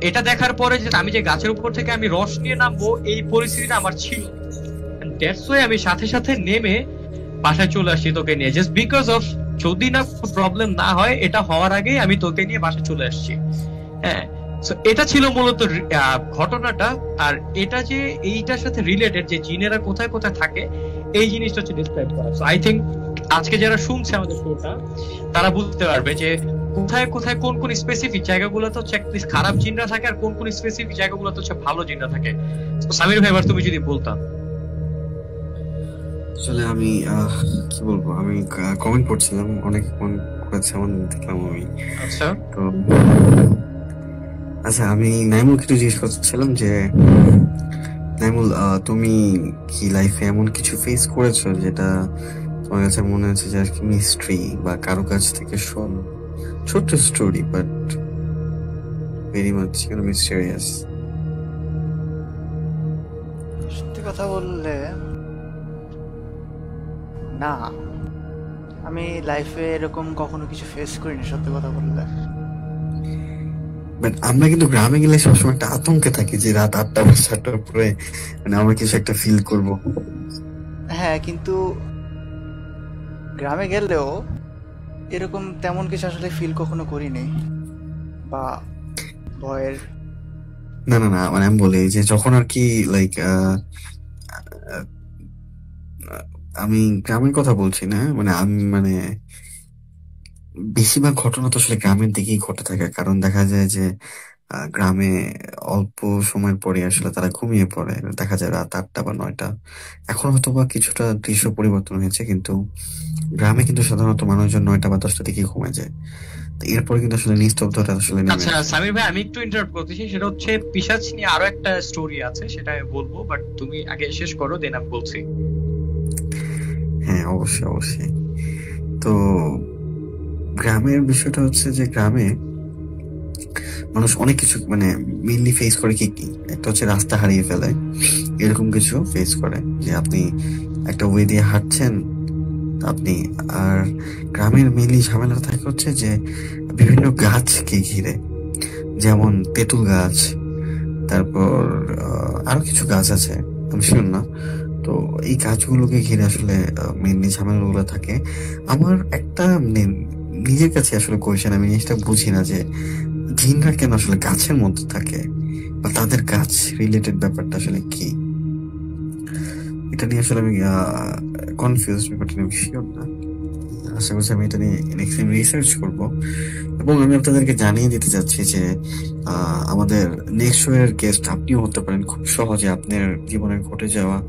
এটা দেখার পরে যে আমি যে গাছের উপর থেকে আমি রস নিয়ে নামবো, এই পরিস্থিতিটা আমার ছিল। দ্যাটস ওয়াই আমি সাথে সাথে নেমে বাসায় চলে আসছি তোকে নিয়ে, জাস্ট বিকজ অফ যদি না প্রবলেম না হয়, এটা হওয়ার আগেই আমি তোকে নিয়ে বাসায় চলে আসছি। হ্যাঁ, সো এটা ছিল মূলত ঘটনাটা। আর এটা যে এইটার সাথে রিলেটেড যে জিনেরা কোথায় কোথায় থাকে, এই জিনিসটা হচ্ছে ডিসক্রাইব করা। সো আই থিঙ্ক আজকে যারা শুনছে আমাদের শোটা, তারা বুঝতে পারবে যে কোথায় কোথায় কোন কোন স্পেসিফিক জায়গাগুলোতে হচ্ছে খারাপ জিনরা থাকে, আর কোন কোন স্পেসিফিক জায়গাগুলোতে হচ্ছে ভালো জিনরা থাকে। সামির ভাই, এবার তুমি যদি বলতাম। আসলে আমি কি বলবো, আমি কমেন্ট পড়ছিলাম, অনেক কমেন্ট করেছে এমন দেখলাম আমি। আচ্ছা, তো আচ্ছা, আমি নাইমুলকে একটু জিজ্ঞেস করছিলাম যে নাইমুল, তুমি কি লাইফে এমন কিছু ফেস করেছো যেটা তোমার কাছে মনে হচ্ছে যে আর কি মিস্ট্রি, বা কারো কাছ থেকে শোনো ছোট্ট story but very much mysterious? সত্যি কথা বললে না, আমি লাইফে এরকম কখনো কিছু ফেস করিনি সত্যি কথা বললে। বাট আমরা কিন্তু গ্রামে গেলে সবসময় একটা আতঙ্কে থাকি যে রাত 8টা বা 7টার পরে মানে আমরা কিছু একটা ফিল করব। হ্যাঁ, কিন্তু গ্রামে গেলেও এরকম তেমন কিছু আসলে ফিল কখনো করিনি, বা ভয়ের। না না না, মানে আমি বলি যে যখন আর কি লাইক আমি গ্রামের কথা বলছি না, মানে আমি মানে বেশিরভাগ ঘটনা তো আসলে গ্রামের দিকেই ঘটে থাকে, কারণ দেখা যায় যে গ্রামে অল্প সময়ের পরে আসলে তারা ঘুমিয়ে পড়ে, দেখা যায় রাত 8টা বা 9টা। এখন হয়তো বা কিছুটা দৃশ্য পরিবর্তন হয়েছে, কিন্তু গ্রামে কিন্তু সাধারণত মানুষজন 9টা বা 10টার দিকে ঘুমিয়ে যায়। তো এরপরে কিন্তু আসলে নিস্তব্ধতা আসলে নেমে আচ্ছা আসে। সামির ভাই, আমি একটু ইন্টারাপ্ট করতেছি, সেটা হচ্ছে পিশাচ নিয়ে আরো একটা স্টোরি আছে, সেটা আমি বলবো, বাট তুমি আগে শেষ করো, দেন আমি বলছি। হ্যাঁ, অবশ্যই অবশ্যই। তো গ্রামের বিষয়টা হচ্ছে যে গ্রামে মানুষ অনেক কিছু মানে মেইনলি ফেস করে কি কি, একটা হচ্ছে রাস্তা হারিয়ে ফেলে, এরকম কিছু ফেস করে যে আপনি একটা ওয়ে দিয়ে হাঁটছেন আপনি। আর গ্রামের মেইনলি ঝামেলা থাকে হচ্ছে যে বিভিন্ন গাছকে ঘিরে, যেমন তেঁতুল গাছ, তারপর আরো কিছু গাছ আছে আমি শিওর না। তো এই গাছগুলোকে ঘিরে আসলে মেইনলি ঝামেলাগুলো থাকে। আমার একটা নিজের কাছে আসলে কোয়েশ্চেন, আমি জিনিসটা বুঝি না যে জিনরা কেন আসলে গাছের মধ্যে থাকে, বা তাদের গাছ রিলেটেড ব্যাপারটা আসলে কি, এটা নিয়ে আসলে আমি কনফিউজ, ব্যাপারটা নিয়ে শিওর না। আশা করছি আমি এটা নিয়ে নেক্সট টাইম রিসার্চ করবো, এবং আমি আপনাদেরকে জানিয়ে দিতে চাচ্ছি যে আমাদের নেক্সট শো এর গেস্ট আপনিও হতে পারেন খুব সহজে। আপনার জীবনে ঘটে যাওয়া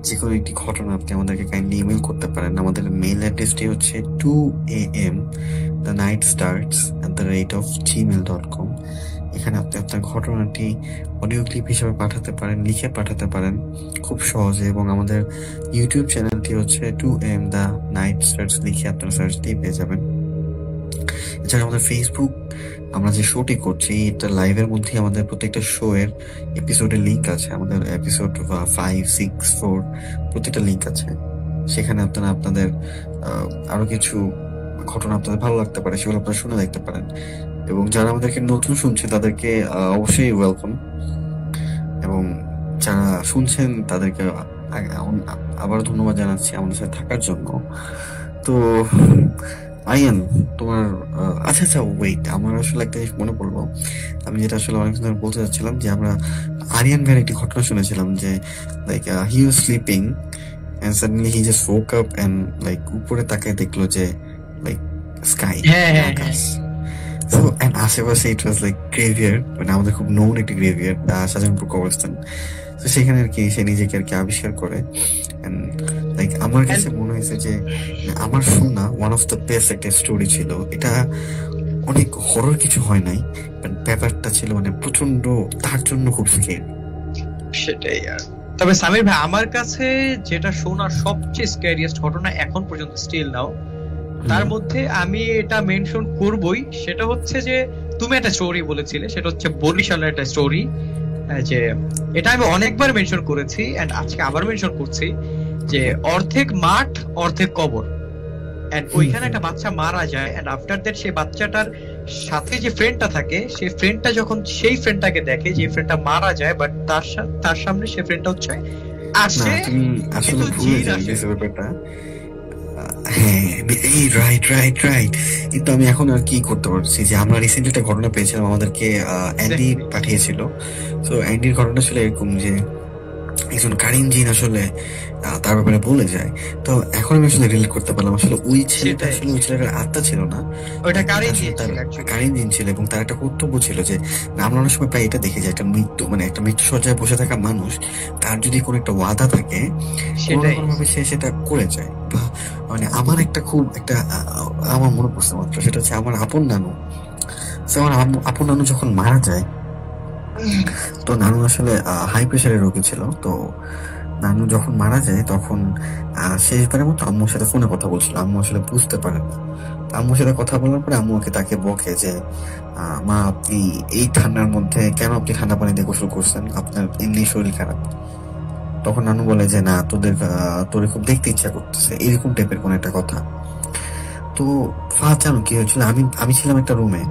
যে কোনো একটি ঘটনা আপনি আমাদেরকে কাইন্ডলি ইমেল করতে পারেন। আমাদের মেইল অ্যাড্রেসটি হচ্ছে 2am@gmail.com। এখানে আপনি আপনার ঘটনাটি অডিও ক্লিপ হিসেবে পাঠাতে পারেন, লিখে পাঠাতে পারেন খুব সহজে। এবং আমাদের ইউটিউব চ্যানেলটি হচ্ছে 2am দ্য নাইট স্টার্স, লিখে আপনারা সার্চ দিয়ে পেয়ে যাবেন। এছাড়া আমাদের ফেসবুক, আমরা যে শোটি করছি এটা লাইভের মধ্যে আমাদের প্রত্যেকটা শো এর এপিসোডের লিঙ্ক আছে, আমাদের এপিসোড 5, 6, 4 প্রত্যেকটা লিঙ্ক আছে। সেখানে আপনারা আপনাদের আরো কিছু ঘটনা আপনাদের ভালো লাগতে পারে, সেগুলো আপনারা শুনে দেখতে পারেন। এবং যারা আমাদেরকে নতুন শুনছে তাদেরকে অবশ্যই ওয়েলকাম, এবং যারা শুনছেন তাদেরকে আবার ধন্যবাদ জানাচ্ছি আমাদের সাথে থাকার জন্য। তো আরিয়ান, তোমার আচ্ছা আচ্ছা ওয়েট, আমার আসলে একটা জিনিস মনে পড়লো, আমি যেটা আসলে অনেকদিন ধরে বলতে চাচ্ছিলাম, যে আমরা আরিয়ান ভাইয়ের একটি ঘটনা শুনেছিলাম যে like he was sleeping and suddenly he just woke up and like উপরে তাকায় দেখলো যে লাইক স্কাই, আকাশ। So, and আশেপাশে it was like graveyard, মানে আমাদের খুব নোন একটি গ্রেভিয়ার্ড, শাহজাহানপুর কবরস্থান। তো সেখানে আর কি সে নিজেকে আর কি আবিষ্কার করে। লাইক আমার কাছে মনে হয়েছে যে আমার শোনা ওয়ান অফ দ্য বেস্ট একটা স্টোরি ছিল। এটা অনেক হরর কিছু হয় নাই, বাট ব্যাপারটা ছিল মানে প্রচন্ড, তার জন্য খুব স্কেরি। সেটাই। আর তবে সামির ভাই, আমার কাছে যেটা শোনার সবচেয়ে স্ক্যারিয়েস্ট ঘটনা এখন পর্যন্ত স্টিল নাও, তার মধ্যে আমি এটা মেনশন করবই। সেটা হচ্ছে যে তুমি একটা স্টোরি বলেছিলে, সেটা হচ্ছে বরিশালের একটা স্টোরি, যে এটা আমি অনেকবার মেনশন করেছি এন্ড আজকে আবার মেনশন করছি, যে অর্ধেক মাঠ অর্ধেক কবর, এন্ড ওইখানে একটা বাচ্চা মারা যায়, এন্ড আফটার দ্যাট সেই বাচ্চাটার সাথে যে ফ্রেন্ডটা থাকে, সেই ফ্রেন্ডটা যখন সেই ফ্রেন্ডটাকে দেখে যে ফ্রেন্ডটা মারা যায়, বাট তার সামনে সেই ফ্রেন্ডটা হচ্ছে না আসে তুমি আসলে কিন্তু ভুলে জিন আসে। গেছো ব্যাপারটা। হ্যাঁ, এই রাইট রাইট রাইট। কিন্তু আমি এখন আর কি করতে পারছি যে আমরা রিসেন্টলি একটা ঘটনা পেয়েছিলাম, আমাদেরকে অ্যান্ডি Exactly. পাঠিয়েছিল। তো অ্যান্ডির ঘটনা ছিল এরকম যে একজন কারিন জিন আসলে তার ব্যাপারে বলে যায়। তো এখন আমি আসলে রিলেট করতে পারলাম, আসলে ওই ছেলেটা সেটাই। আসলে ওই ছেলেটার আত্মা ছিল না, ওইটা এটা কারিন আসলে জিন তার ছিল actually. কারিন জিন ছিল, এবং তার একটা কর্তব্য ছিল যে আমরা অনেক সময় প্রায় এটা দেখি যে একটা মৃত্যু মানে একটা মৃত্যু সজ্জায় বসে থাকা মানুষ, তার যদি কোনো একটা ওয়াদা থাকে কোনো না সেটাই। কোনো ভাবে সে সেটা করে যায়। বা মানে আমার একটা খুব একটা আমার মনে পড়ছে মাত্র, সেটা হচ্ছে আমার আপন নানু। So, আমার আপন নানু যখন মারা যায়, তো নানু আসলে হাই প্রেশারের রোগী ছিল। তো নানু যখন মারা যায় তখন শেষবারের মতো আম্মুর সাথে ফোনে কথা বলছিল, আম্মু আসলে বুঝতে পারে না। তো আম্মুর সাথে কথা বলার পরে আম্মু তাকে বকে যে মা, আপনি এই ঠান্ডার মধ্যে কেন আপনি ঠান্ডা পানি দিয়ে গোসল করছেন, আপনার এমনি শরীর খারাপ। তখন নানু বলে যে না, তোর খুব দেখতে ইচ্ছা করতেছে, এরকম টাইপের কোন একটা কথা। তো ফাহাদ জানো কি হয়েছিল, আমি ছিলাম একটা রুমে,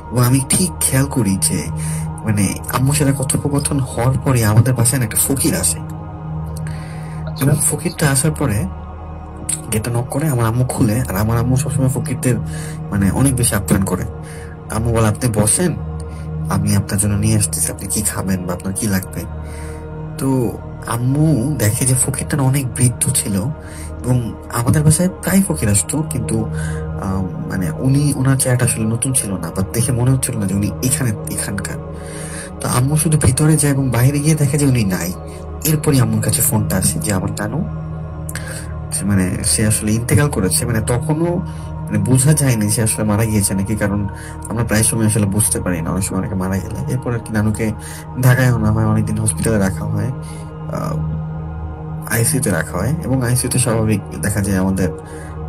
এবং আমি ঠিক খেয়াল করি যে মানে আম্মুর সাথে কথোপকথন হওয়ার পরে আমাদের বাসায় না একটা ফকির আসে, এবং ফকিরটা আসার পরে গেটটা নক করে, আমার আম্মু খুলে। আর আমার আম্মু সবসময় ফকিরদের মানে অনেক বেশি আপ্যায়ন করে। আম্মু বলে, আপনি বসেন, আমি আপনার জন্য নিয়ে আসতেছি, আপনি কি খাবেন বা আপনার কি লাগবে। তো আম্মু দেখে যে ফকিরটা না অনেক বৃদ্ধ ছিল, এবং আমাদের বাসায় প্রায় ফকির আসতো, কিন্তু মানে ওনার চেহারাটা আসলে নতুন ছিল না, বা দেখে মনে হচ্ছিল না যে উনি এখানকার। তো আম্মু শুধু ভিতরে যায় এবং বাইরে গিয়ে দেখে যে উনি নাই। এরপরই আম্মুর কাছে ফোনটা আসে যে আমার নানু মানে সে আসলে ইন্তেকাল করেছে। মানে তখনও মানে বোঝা যায়নি সে আসলে মারা গিয়েছে নাকি, কারণ আমরা প্রায় সময় আসলে বুঝতে পারি না অনেক সময় অনেকে মারা গেলে। এরপর আর কি নানুকে ঢাকায় আনা হয়, অনেকদিন হসপিটালে রাখা হয়, আইসিইউতে রাখা হয়। এবং আইসিইউতে স্বাভাবিক দেখা যায় আমাদের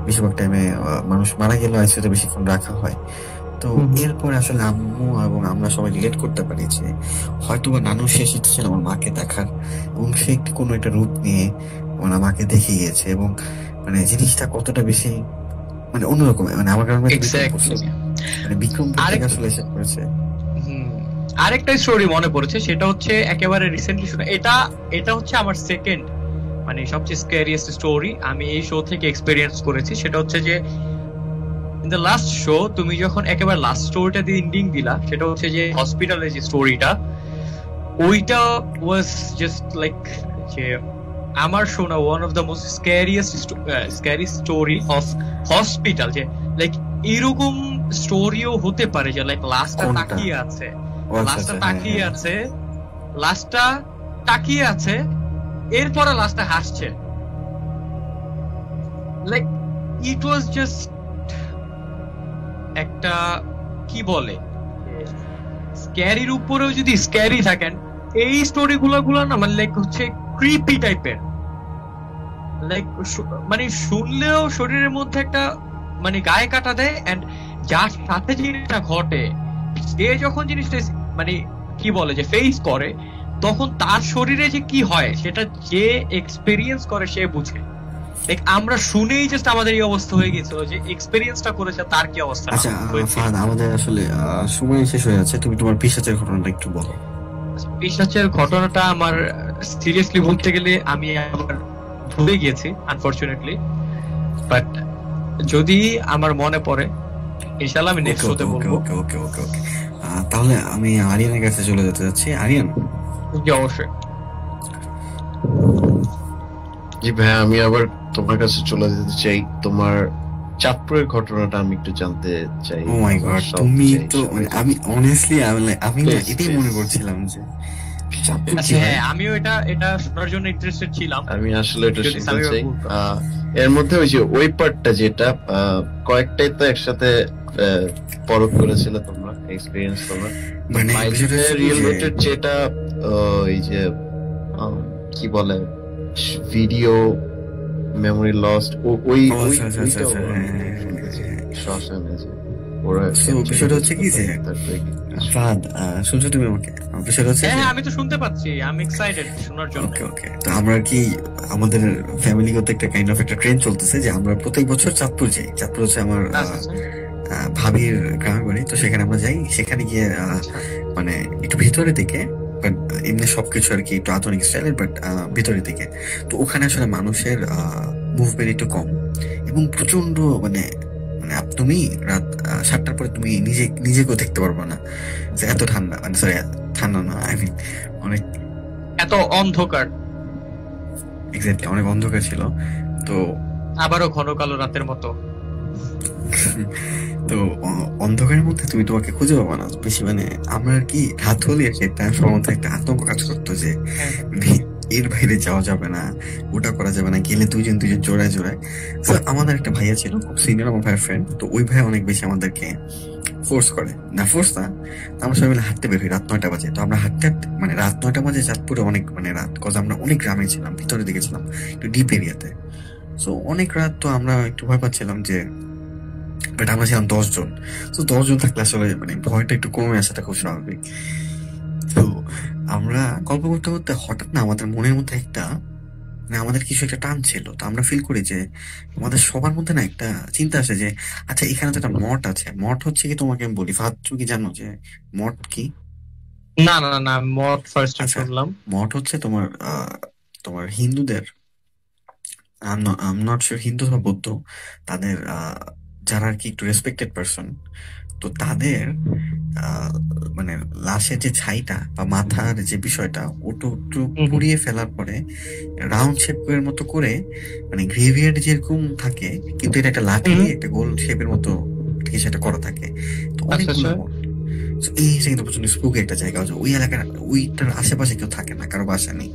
বেশিরভাগ টাইমে মানুষ মারা গেলেও আইসিইউতে বেশিক্ষণ রাখা হয়। তো এরপর আসলে আম্মু এবং আমরা সবাই রিলেট করতে পারি যে হয়তো বা নানু সে এসেছিল আমার মাকে দেখার, এবং সে কোনো একটা রূপ নিয়ে আমার মাকে দেখে গিয়েছে। এবং মানে জিনিসটা কতটা বেশি মানে অন্যরকম, মানে আমার কারণে Exactly. মানে বিক্রম থেকে আসলে এসে করেছে। আরেকটা স্টোরি মনে পড়েছে, সেটা হচ্ছে একেবারে রিসেন্টলি শুনে। এটা হচ্ছে আমার সেকেন্ড মানে সবচেয়ে স্ক্যারিয়েস্ট স্টোরি আমি এই শো থেকে এক্সপেরিয়েন্স করেছি। সেটা হচ্ছে যে ইন দ্য লাস্ট শো তুমি যখন একেবারে লাস্ট স্টোরিটা দিয়ে এন্ডিং দিলা, সেটা হচ্ছে যে হসপিটালের যে স্টোরিটা, ওইটা ওয়াজ জাস্ট লাইক যে আমার শোনা one of the most scary story of hospital. যে লাইক এরকম স্টোরিও হতে পারে যে লাইক লাস্টটা কোনটা? তাকিয়ে আছে, ও আচ্ছা, লাস্টটা আচ্ছা, তাকিয়ে হ্যাঁ, আছে, লাস্টটা তাকিয়ে আছে, এরপরে লাস্টটা হাসছে। লাইক ইট ওয়াজ জাস্ট একটা কি বলে, স্ক্যারির উপরেও যদি স্ক্যারি থাকেন, এই স্টোরি গুলো না মানে লাইক হচ্ছে ক্রিপি টাইপের। লাইক মানে শুনলেও শরীরের মধ্যে একটা মানে গায়ে কাটা দেয়। এন্ড যার সাথে জিনিসটা ঘটে, সে যখন জিনিসটা মানে কি বলে যে ফেস করে, তখন তার শরীরে যে কি হয় সেটা যে এক্সপেরিয়েন্স করে সে বুঝে। লাইক আমরা শুনেই জাস্ট আমাদের এই অবস্থা হয়ে গেছিল, যে এক্সপেরিয়েন্সটা করেছে তার কি অবস্থা আচ্ছা হয়েছে। ফাহাদ, আমাদের আসলে সময় শেষ হয়ে যাচ্ছে, তুমি তোমার পিশাচের ঘটনাটা একটু বলো। পিশাচের ঘটনাটা আমার সিরিয়াসলি বলতে গেলে আমি আবার ভুলে গিয়েছি আনফরচুনেটলি, বাট যদি আমার মনে পড়ে ইনশাআল্লাহ আমি নেক্সট শোতে বলবো। ওকে ওকে ওকে ওকে তাহলে আমি আরিয়ানের কাছে চলে যেতে যাচ্ছি। আরিয়ান। জি অবশ্যই। জি ভাই, আমি আবার তোমার কাছে চলে যেতে চাই। তোমার চাঁদপুরের ঘটনাটা আমি একটু জানতে চাই। ও মাই গড, তুমি তো মানে আমি অনেস্টলি আমি না এটাই মনে করছিলাম যে চাঁদপুর কি হয়। হ্যাঁ, আমিও এটা শোনার জন্য ইন্টারেস্টেড ছিলাম। আমি আসলে এটা যদি শুনতে সামির চাই। বলতো। এর মধ্যে ওই যে ওই পার্টটা যেটা কয়েকটাই তো একসাথে পরখ করেছিল তোমরা, এক্সপেরিয়েন্স তোমরা। মানে বিষয়টা হচ্ছে কি যে- রিলেটেড যেটা এই যে কি বলে ভিডিও মেমোরি লস্ট, ওই ও, আচ্ছা, আচ্ছা, আচ্ছা, ওইটাও আচ্ছা, আমি হ্যাঁ, হ্যাঁ, শুনতেছি। হ্যাঁ। শ্মশানে যে ওরা So, বিষয়টা হচ্ছে কি যে ফাহাদ, শুনছো তুমি আমাকে? বিষয়টা হচ্ছে হ্যাঁ যে- হ্যাঁ, আমি তো শুনতে পাচ্ছি, আমি এক্সাইটেড শোনার জন্য। ওকে ওকে, তো আমরা কি আমাদের ফ্যামিলিগত একটা কাইন্ড অফ একটা ট্রেন্ড চলতেছে যে আমরা প্রত্যেক বছর চাঁদপুর যাই। চাঁদপুর হচ্ছে আমার ভাবির গ্রামের বাড়ি। তো সেখানে আমরা যাই, সেখানে গিয়ে মানে একটু ভিতরে থেকে বাট এমনি সবকিছু আর কি একটু আধুনিক স্টাইলের, বাট ভিতরের দিকে। তো ওখানে আসলে মানুষের মুভমেন্ট একটু কম এবং প্রচন্ড মানে মানে তুমি রাত 7টার পরে তুমি নিজেকেও দেখতে পারবো না, যে এত ঠান্ডা, মানে সরি ঠান্ডা না, আই মিন অনেক এত অন্ধকার, এক্স্যাক্টলি অনেক অন্ধকার ছিল। তো আবারও ঘন কালো রাতের মতো। তো অন্ধকারের মধ্যে তুমি তোমাকে খুঁজে পাবো না বেশি, মানে আমরা আর কি রাত হলে সেটা সবার মধ্যে একটা আতঙ্ক কাজ করতো যে এর বাইরে যাওয়া যাবে না, ওটা করা যাবে না, গেলে দুইজন জোড়ায় জোড়ায়। তো আমাদের একটা ভাইয়া ছিল খুব সিনিয়র, আমার ভাইয়ের ফ্রেন্ড, তো ওই ভাই অনেক বেশি আমাদেরকে ফোর্স করে, না ফোর্স না, আমরা সবাই মিলে হাঁটতে বের হই রাত 9টা বাজে। তো আমরা হাঁটতে হাঁটতে মানে রাত 9টা বাজে চাঁদপুরে অনেক মানে রাত, কজ আমরা অনেক গ্রামে ছিলাম, ভিতরের দিকে ছিলাম, একটু ডিপ এরিয়াতে। সো অনেক রাত, তো আমরা একটু ভয় পাচ্ছিলাম যে, বাট আমরা ছিলাম 10 জন। তো 10 জন থাকলে আসলে মানে ভয়টা একটু কমে আসাটা খুব স্বাভাবিক। তো আমরা গল্প করতে করতে হঠাৎ না আমাদের মনের মধ্যে একটা মানে আমাদের কিছু একটা টান ছিল। তো আমরা ফিল করি যে আমাদের সবার মধ্যে না একটা চিন্তা আসে যে আচ্ছা এখানে তো একটা মঠ আছে। মঠ হচ্ছে কি, তোমাকে আমি বলি, ফাহাদ তুমি কি জানো যে মঠ কি? না না না, মড ফার্স্ট টাইম আচ্ছা, শুনলাম। মঠ হচ্ছে তোমার তোমার হিন্দুদের, I am not sure, Hindu বা বৌদ্ধ, তাদের যারা আর কি একটু রেসপেক্টেড পার্সন, তো তাদের মানে লাশের যে ছাইটা বা মাথার যে বিষয়টা ওটা একটু পুড়িয়ে ফেলার পরে রাউন্ড শেপ এর মতো করে, মানে গ্রেভিয়ার্ড যেরকম থাকে কিন্তু এটা একটা লাঠি দিয়ে একটা গোল শেপের মতো কিছু একটা করা থাকে। তো অনেকগুলো মঠ। So, এই জায়গাটা প্রচন্ড স্পুকি একটা জায়গা, ওই এলাকার ওইটার আশেপাশে কেউ থাকে না, কারো বাসা নেই।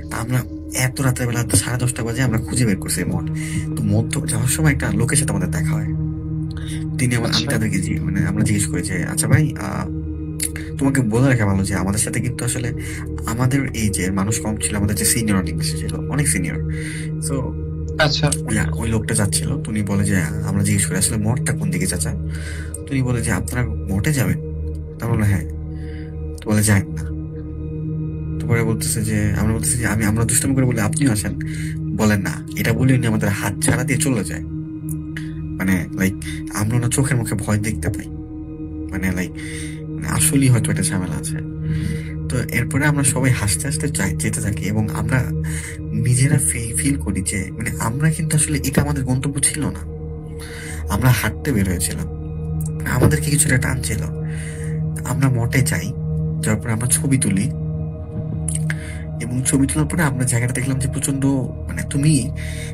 তা আমরা এত রাতের বেলা 10:30 বাজে আমরা খুঁজে বের করছি এই মঠ। তো মধ্য যাওয়ার সময় একটা লোকের সাথে আমাদের দেখা হয়। তিনি আমি তাদেরকে মানে আমরা জিজ্ঞেস করি যে আচ্ছা ভাই, তোমাকে বলে রাখা ভালো যে আমাদের সাথে কিন্তু আসলে আমাদের এই যে মানুষ কম ছিল, আমাদের যে সিনিয়র অনেক বেশি ছিল, অনেক সিনিয়র। তো আচ্ছা, ওই লোকটা যাচ্ছিল, তুমি বলে যে আমরা জিজ্ঞেস করি আসলে মঠটা কোন দিকে চাচা। তুমি বলে যে আপনারা মঠে যাবেন? তা বললো হ্যাঁ। তো বলে যাই না। তারপরে বলতেছে যে আমরা বলতেছি যে আমরা দুষ্টামি করে বলে আপনিও আসেন। বলেন না, এটা বলে উনি আমাদের হাত ছাড়া দিয়ে চলে যায়। মানে লাইক আমরা না চোখের মুখে ভয় দেখতে পাই, মানে লাইক আসলেই হয়তো একটা ঝামেলা আছে। তো এরপরে আমরা সবাই হাসতে হাসতে যেতে থাকি এবং আমরা নিজেরা ফিল করি যে মানে আমরা কিন্তু আসলে এটা আমাদের গন্তব্য ছিল না, আমরা হাঁটতে বের হয়েছিলাম, আমাদেরকে কিছুটা টান ছিল। আমরা মঠে যাই, যাওয়ার পরে আমরা ছবি তুলি এবং ছবি তোলার পরে আমরা জায়গাটা দেখলাম যে প্রচন্ড মানে তুমি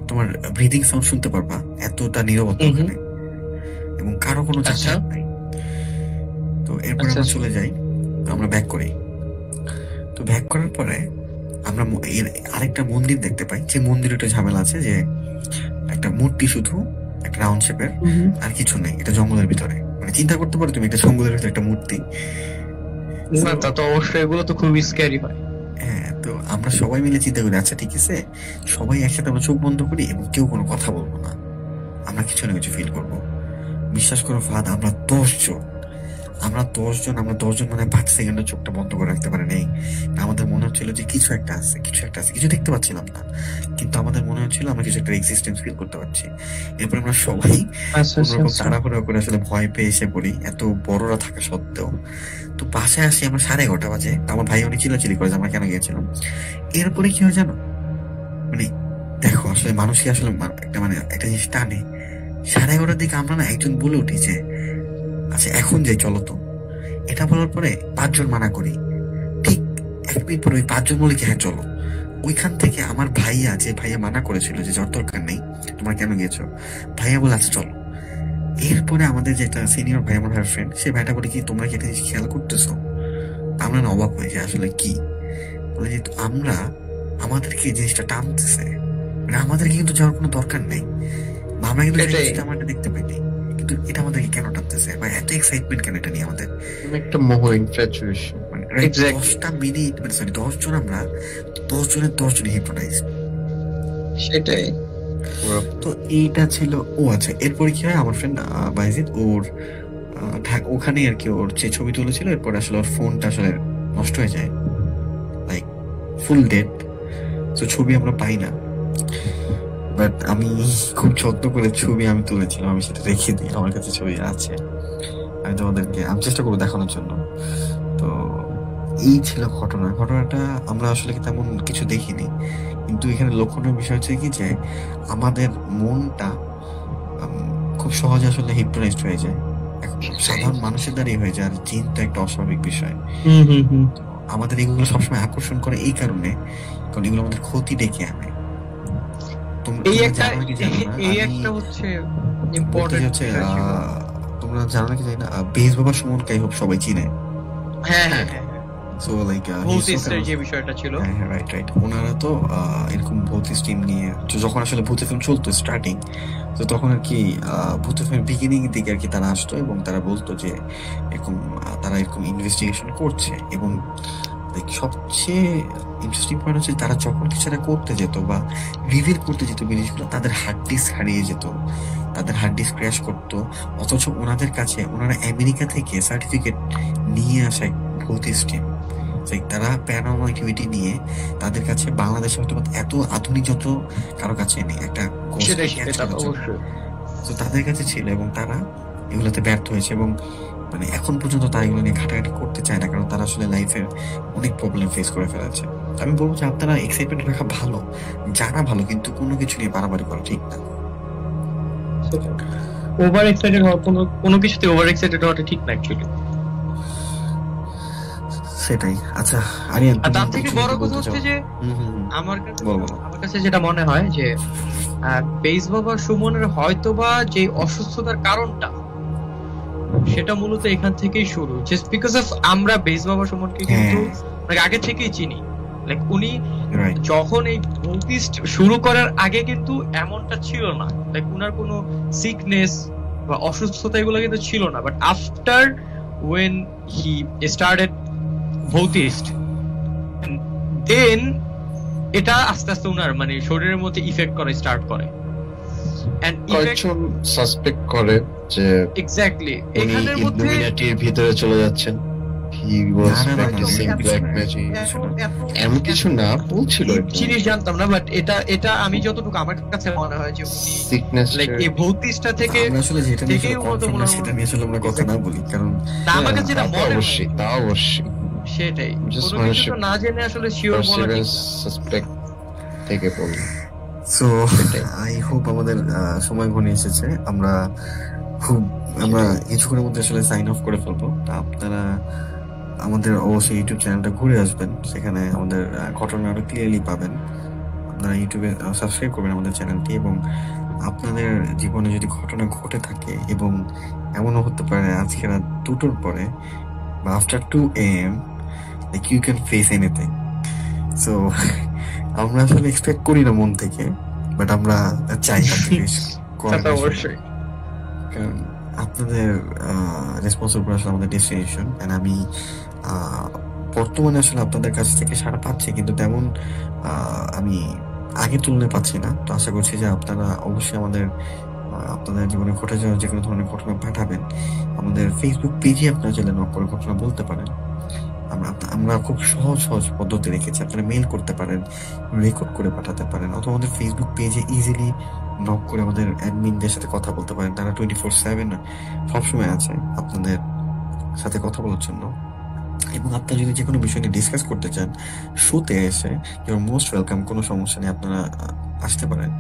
তোমার ব্রিদিং সাউন্ড শুনতে পারবা, এতটা নীরবতা ওখানে এবং কারো কোনো যাতায়াত নাই। তো এরপরে আমরা চলে যাই, আমরা ব্যাক করি। তো ব্যাক করার পরে আমরা আরেকটা মন্দির দেখতে পাই, যে মন্দিরে একটা ঝামেলা আছে যে একটা মূর্তি শুধু একটা রাউন্ড শেপের, আর কিছু নেই, এটা জঙ্গলের ভিতরে। মানে চিন্তা করতে পারো তুমি একটা জঙ্গলের ভিতরে একটা মূর্তি। তা তো অবশ্যই এগুলো তো খুবই স্ক্যারি হয়। হ্যাঁ, তো আমরা সবাই মিলে চিন্তা করি আচ্ছা ঠিক আছে, সবাই একসাথে আমরা চোখ বন্ধ করি এবং কেউ কোনো কথা বলবো না, আমরা কিছু না কিছু ফিল করবো। বিশ্বাস করো ফাদ, আমরা 10 জন আমরা 10 জন মানে 5 সেকেন্ডের চোখটা বন্ধ করে রাখতে পারি নেই। আমাদের মনে হচ্ছিল যে কিছু একটা আছে, কিছু দেখতে পাচ্ছিলাম না, কিন্তু আমাদের মনে হচ্ছিল আমরা কিছু একটা এক্সিস্টেন্স ফিল করতে পারছি। এরপর আমরা সবাই তাড়াহুড়ো করে আসলে ভয় পেয়ে এসে পড়ি, এত বড়রা থাকা সত্ত্বেও। তো বাসায় আসি আমরা 11:30 বাজে। আমার ভাই অনেক চিল্লাচিল্লি করে যে আমরা কেন গিয়েছিলাম। এরপরে কি হয় জানো, মানে দেখো আসলে মানুষই আসলে একটা জিনিস টানে। 11:30 দিকে আমরা না একজন বলে উঠি যে আচ্ছা এখন যাই চলো। তো এটা বলার পরে 5 জন মানা করি, ঠিক 1 মিনিট পরে ওই 5 জন বলে কি হ্যাঁ চলো। ওইখান থেকে আমার যে ভাইয়া মানা করেছিল যে যাওয়ার দরকার নেই, তোমরা কেন গিয়েছো, ভাইয়া বলে আচ্ছা চলো। এরপরে আমাদের যেটা সিনিয়র ভাই, আমার ভাইয়ের ফ্রেন্ড, সে ভাইটা বলে কি তোমরা কি একটা জিনিস খেয়াল করতেছো? আমরা না অবাক হয়ে যাই আসলে কি বলে, যে আমরা আমাদেরকে এই জিনিসটা টানতেছে, মানে আমাদেরকে কিন্তু যাওয়ার কোনো দরকার নেই, আমরা কিন্তু আমাদের দেখতে পাইনি, কিন্তু এটা আমাদেরকে কেন টানতেছে বা এত এক্সাইটমেন্ট কেন এটা নিয়ে আমাদের? একটা মোহ, ইনফ্যাচুয়েশন। 10টা মিনিট মানে সরি 10 জন, আমরা 10 জনের হিপনোটাইজ। সেটাই। তো এইটা ছিল। ও আচ্ছা, এরপরে কি হয়, আমার ফ্রেন্ড বাইজিদ ওর ওখানে আর কি ওর যে ছবি তুলেছিল, এরপর আসলে ওর ফোনটা আসলে নষ্ট হয়ে যায়, লাইক ফুল ডেড। তো ছবি আমরা পাই না, বাট আমি খুব যত্ন করে ছবি আমি তুলেছিলাম, আমি সেটা রেখে দিই, আমার কাছে ছবি আছে, আমি তোমাদেরকে চেষ্টা করবো দেখানোর জন্য। তো এই ছিল ঘটনাটা আমরা আসলে তেমন কিছু দেখিনি, কিন্তু এখানে লক্ষণীয় বিষয় হচ্ছে কি যে আমাদের মনটা খুব সহজে আসলে হিপনোটাইজড হয়ে যায়, এখন সাধারণ মানুষের দ্বারাই হয়ে যায়। আর জিন তো একটা অস্বাভাবিক বিষয়, আমাদের এগুলো সবসময় আকর্ষণ করে এই কারণে, কারণ এগুলো আমাদের ক্ষতি ডেকে আনে। তোমরা জানো নাকি জানি না, বেশ বাবা সুমনকে আই হোপ সবাই চিনে। ওনারা তো এরকম ভৌতিক টিম নিয়ে যখন আসলে ভূতের ফিল্ম চলতো স্টার্টিং, তো তখন আর কি ভূতের ফিল্ম বিগিনিং দিকে আর কি তারা আসতো এবং তারা বলতো যে এরকম তারা এরকম ইনভেস্টিগেশন করছে। এবং সবচেয়ে ইন্টারেস্টিং পয়েন্ট হচ্ছে তারা যখন কিছু একটা করতে যেত বা রিভিল করতে যেত জিনিসগুলো, তাদের হার্ড ডিস্ক হারিয়ে যেত, তাদের হার্ড ডিস্ক ক্র্যাশ করতো। অথচ ওনাদের কাছে ওনারা আমেরিকা থেকে সার্টিফিকেট নিয়ে আসে ভৌতিক টিম, তারা প্যারানর্মাল অ্যাক্টিভিটি নিয়ে তাদের কাছে বাংলাদেশে হয়তো এত আধুনিক যন্ত্র কারো কাছে নেই একটা, তো তাদের কাছে ছিল এবং তারা এগুলোতে ব্যর্থ হয়েছে। এবং মানে এখন পর্যন্ত তারা এগুলো নিয়ে ঘাটাঘাটি করতে চায় না, কারণ তারা আসলে লাইফের অনেক প্রবলেম ফেস করে ফেলেছে। আমি বলবো যে আপনারা এক্সাইটমেন্ট রাখা ভালো, জানা ভালো, কিন্তু কোনো কিছু নিয়ে বাড়াবাড়ি করা ঠিক না। ওভার এক্সাইটেড হওয়া, কোনো কিছুতে ওভার এক্সাইটেড হওয়াটা ঠিক না অ্যাকচুয়ালি। সেটাই। আচ্ছা আরিয়ান, তার থেকে বড় কথা হচ্ছে যে আমার কাছে যেটা মনে হয় যে বেস বাবা সুমনের হয়তোবা যে অসুস্থতার কারণটা সেটা মূলত এখান থেকেই শুরু, জাস্ট বিকজ অফ আমরা বেস বাবা সুমনকে কিন্তু আগে থেকেই চিনি। লাইক উনি যখন এই ভৌতিস্ট শুরু করার আগে কিন্তু এমনটা ছিল না, লাইক উনার কোনো সিকনেস বা অসুস্থতা এগুলো কিন্তু ছিল না। But after when he started ভৌতিস্ট, দেন এটা আস্তে আস্তে উনার মানে শরীরের মধ্যে ইফেক্ট করে স্টার্ট করে। কয়েকজন সাসপেক্ট করে যে এক্স্যাক্টলি উনি ইলুমিনাটির ভিতরে চলে যাচ্ছেন, হি ওয়াজ প্র্যাকটিসিং ব্ল্যাক ম্যাজিক, এমন কিছু না বলছিল। জিনিস জানতাম না, বাট এটা আমি যতটুকু আমার কাছে মনে হয় যে উনি সিকনেস লাইক এই ভৌতিকটা থেকে আসলে যেটা নিয়ে সেটা নিয়ে আসলে আমরা কথা না বলি, কারণ আমার কাছে যেটা মনে অবশ্যই তা অবশ্যই সেটাই, কোনো কিছু না জেনে আসলে শিওর বলা ঠিক না। সাসপেক্ট থেকে বলি। সো আই হোপ আমাদের সময় ঘনিয়ে এসেছে, আমরা কিছুক্ষণের মধ্যে আসলে সাইন অফ করে ফেলবো। আপনারা আমাদের অবশ্যই ইউটিউব চ্যানেলটা ঘুরে আসবেন, সেখানে আমাদের ঘটনা আরো ক্লিয়ারলি পাবেন। আপনারা ইউটিউবে সাবস্ক্রাইব করবেন আমাদের চ্যানেলটি, এবং আপনাদের জীবনে যদি ঘটনা ঘটে থাকে এবং এমনও হতে পারে আজকে রাত 2টোর পরে বা after 2 AM, like you can face anything. So আমরা আসলে এক্সপেক্ট করি না মন থেকে, বাট আমরা চাই কারণ আপনাদের রেসপন্সের উপর আসলে আমাদের ডেস্টিনেশন। এন্ড আমি বর্তমানে আসলে আপনাদের কাছ থেকে সাড়া পাচ্ছি, কিন্তু তেমন আমি আগের তুলনায় পাচ্ছি না। তো আশা করছি যে আপনারা অবশ্যই আপনাদের জীবনে ঘটে যাওয়া যে কোনো ধরনের ঘটনা পাঠাবেন। আমাদের ফেসবুক পেজে আপনারা চাইলে নক করে ঘটনা বলতে পারেন। আমরা খুব সহজ পদ্ধতি রেখেছি, আপনারা মেইল করতে পারেন, রেকর্ড করে পাঠাতে পারেন, অথবা আমাদের ফেসবুক পেজে ইজিলি নক করে আমাদের অ্যাডমিনদের সাথে কথা বলতে পারেন। তারা 24/7 সবসময় আছে আপনাদের সাথে কথা বলার জন্য। এবং আপনারা যদি যে কোনো বিষয় নিয়ে ডিসকাস করতে চান শোতে এসে, ইউ আর মোস্ট ওয়েলকাম, কোনো সমস্যা নেই, আপনারা আসতে পারেন।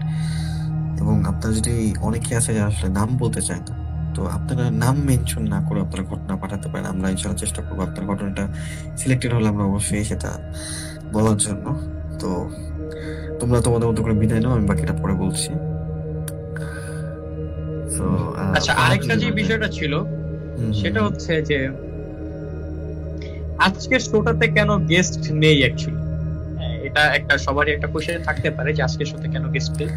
এবং আপনারা যদি অনেকে আছে যারা আসলে নাম বলতে চায় না, তো আপনারা নাম মেনশন না করে আপনারা ঘটনা পাঠাতে পারেন। আমরা ইনশাআল্লাহ চেষ্টা করবো আপনার ঘটনাটা সিলেক্টেড হলে আমরা অবশ্যই সেটা বলার জন্য। তো তোমরা তোমাদের মতো করে বিদায় নাও, আমি বাকিটা পরে বলছি। আচ্ছা, আরেকটা যে বিষয়টা ছিল সেটা হচ্ছে যে আজকের শোটাতে কেন গেস্ট নেই অ্যাকচুয়ালি। এটা একটা সবারই একটা কোশ্চেন থাকতে পারে যে আজকের শোতে কেন গেস্ট নেই।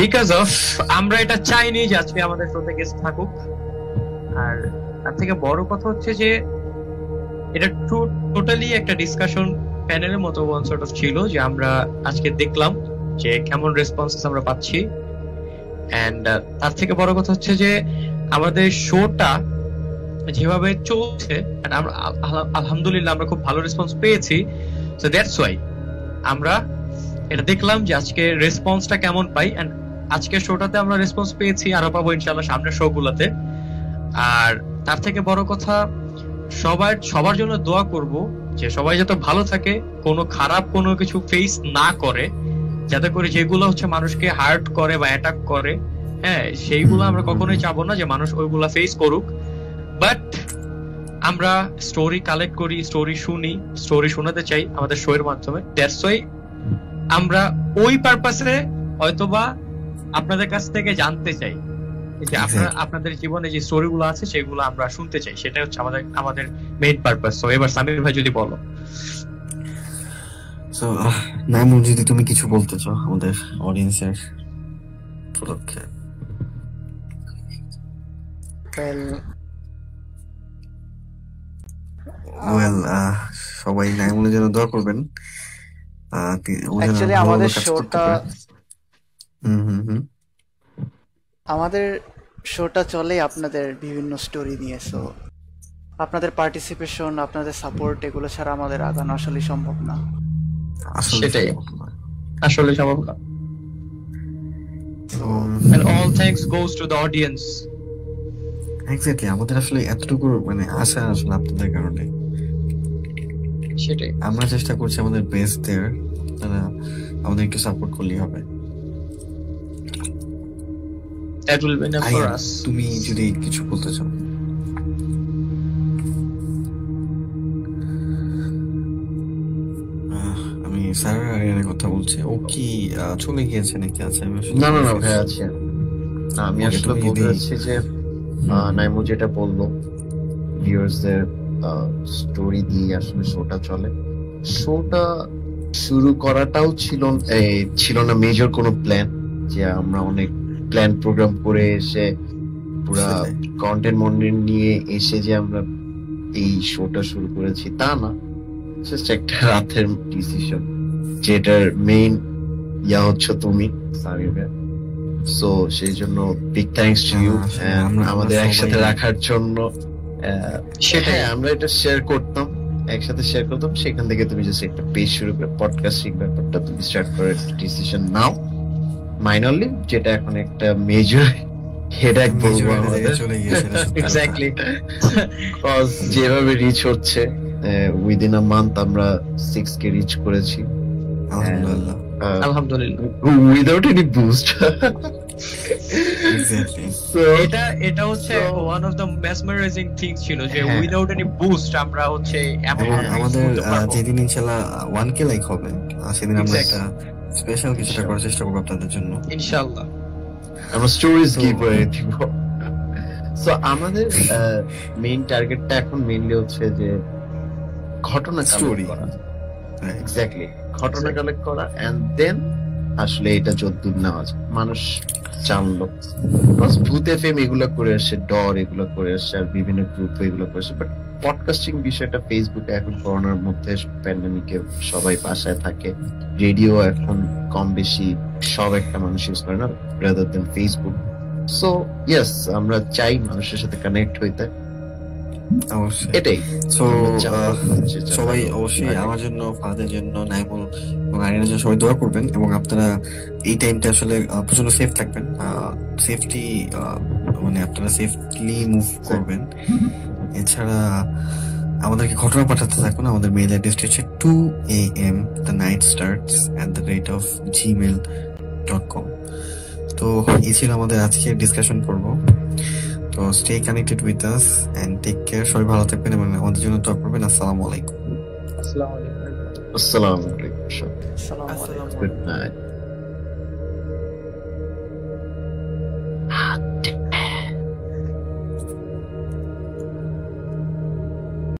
বিকজ অফ আমরা এটা চাইনি যে আজকে আমাদের শোতে গেস্ট থাকুক। আর তার থেকে বড় কথা হচ্ছে যে এটা টোটালি একটা ডিসকাশন প্যানেলের মতো ওয়ান সর্ট অফ ছিল, যে আমরা আজকে দেখলাম যে কেমন রেসপন্সেস আমরা পাচ্ছি। এন্ড তার থেকে বড় কথা হচ্ছে যে আমাদের শোটা যেভাবে চলছে, আমরা আলহামদুলিল্লাহ আমরা খুব ভালো রেসপন্স পেয়েছি। সো দ্যাটস ওয়াই আমরা এটা দেখলাম যে আজকে রেসপন্সটা কেমন পাই। এন্ড আজকের শোটাতে আমরা রেসপন্স পেয়েছি, আরো পাবো ইনশাআল্লাহ সামনের শো গুলাতে। আর তার থেকে বড় কথা সবার জন্য দোয়া করব যে সবাই যাতে ভালো থাকে, কোনো খারাপ কোনো কিছু ফেস না করে, যাতে করে যেগুলো হচ্ছে মানুষকে হার্ট করে বা অ্যাটাক করে, হ্যাঁ সেইগুলো আমরা কখনোই চাবো না যে মানুষ ওইগুলা ফেস করুক। বাট আমরা স্টোরি কালেক্ট করি, স্টোরি শুনি, স্টোরি শোনাতে চাই আমাদের শো এর মাধ্যমে। দ্যাটস ওয়াই আমরা ওই পারপাসে হয়তোবা আপনাদের কাছ থেকে জানতে চাই যে আপনাদের জীবনে যে স্টোরি গুলো আছে সেগুলো আমরা শুনতে চাই, সেটা হচ্ছে আমাদের মেইন পারপাস। তো এবার সামির ভাই যদি বলো। সো নাইমুল, যদি তুমি কিছু বলতে চাও আমাদের অডিয়েন্সের উপলক্ষে। ওয়েল, সবাই নাইমুলের জন্য দোয়া করবেন। অ্যাকচুয়ালি আমাদের শোটা চলে আপনাদের বিভিন্ন স্টোরি নিয়ে। সো আপনাদের পার্টিসিপেশন, আপনাদের সাপোর্ট, এগুলো ছাড়া আমাদের আগানো আসলে সম্ভব না। সেটাই আসলে সম্ভব না। And all thanks goes to the audience. Exactly, আমাদের আসলে এতটুকু মানে আশা আসলে আপনাদের কারণে। সেটাই আমরা চেষ্টা করছি আমাদের বেস্ট দেয়ার, তারা আমাদের একটু সাপোর্ট করলেই হবে। That will be enough for us. তুমি যদি কিছু বলতে চাও। আমি স্যার আরিয়ানের কথা বলছি। ও কি চলে গিয়েছে নাকি আছে? না ভাই আছে। আমি আসলে বলতে চাচ্ছি যে নাইমু যেটা বললো, ভিউয়ার্সদের স্টোরি দিয়ে আসলে শোটা চলে। শোটা শুরু করাটাও ছিল না মেজর কোনো প্ল্যান, যে আমরা অনেক প্ল্যান প্রোগ্রাম করে এসে পুরা কন্টেন্ট মন্টেন্ট নিয়ে এসে যে আমরা এই শোটা শুরু করেছি তা না। জাস্ট একটা রাতের ডিসিশন, যেটার মেইন হচ্ছে তুমি সামির ভাই। সো সেই জন্য বিগ থ্যাঙ্কস টু ইউ আমাদের একসাথে রাখার জন্য। সেটাই আমরা এটা শেয়ার করতাম, একসাথে শেয়ার করতাম, সেখান থেকে তুমি জাস্ট একটা পেজ শুরু করে পডকাস্টিং ব্যাপারটা তুমি স্টার্ট করে ডিসিশন নাও মাইনরলি, যেটা এখন একটা মেজর হেডেক বলবো আমাদের। এক্স্যাক্টলি, কজ যেভাবে রিচ হচ্ছে উইদিন আ মান্থ আমরা 6K রিচ করেছি আলহামদুলিল্লাহ, উইদাউট এনি বুস্ট। এটা হচ্ছে one of the mesmerising things ছিল যে উইদাউট এনি বুস্ট আমরা হচ্ছে আমাদের যেদিন ইনশাআল্লাহ 1K লাইক হবে সেদিন আমরা একটা স্পেশাল কিছুটা করার চেষ্টা করব আপনাদের জন্য ইনশাআল্লাহ। আমরা স্টোরিজ গিভ করে দিব। সো আমাদের মেইন টার্গেটটা এখন মেইনলি হচ্ছে যে ঘটনা কালেক্ট করা। এক্স্যাক্টলি, ঘটনা কালেক্ট করা এন্ড দেন আসলে এটা যদ্দূর নেওয়া যায় মানুষ জানলো। ভূত এফএম এগুলো করে আসছে, ডর এগুলো করে আসছে, আর বিভিন্ন গ্রুপ এগুলো করে আসছে। বাট পডকাস্টিং বিষয়টা ফেসবুকে এখন করোনার মধ্যে প্যান্ডেমিকে সবাই বাসায় থাকে, রেডিও এখন কম বেশি সব একটা মানুষ ইউজ করে না rather than Facebook. So yes, আমরা চাই মানুষের সাথে কানেক্ট হইতে। এটাই সবাই অবশ্যই আমার জন্য, ফাদের জন্য, নাইমুল এবং আরিয়ানের জন্য সবাই দোয়া করবেন। এবং আপনারা এই টাইমটা আসলে প্রচন্ড সেফ থাকবেন, সেফটি মানে আপনারা সেফলি মুভ করবেন। এছাড়া আমাদেরকে ঘটনা পাঠাতে থাকুন। আমাদের মেইল অ্যাড্রেসটি হচ্ছে 2am thenightstarts@gmail.com। তো এই ছিল আমাদের আজকের ডিসকাশন পর্ব। তো stay connected with us and take care. সবাই ভালো থাকবেন এবং আমাদের জন্য দোয়া করবেন। আসসালামু আলাইকুম। আসসালামু আলাইকুম। Good night.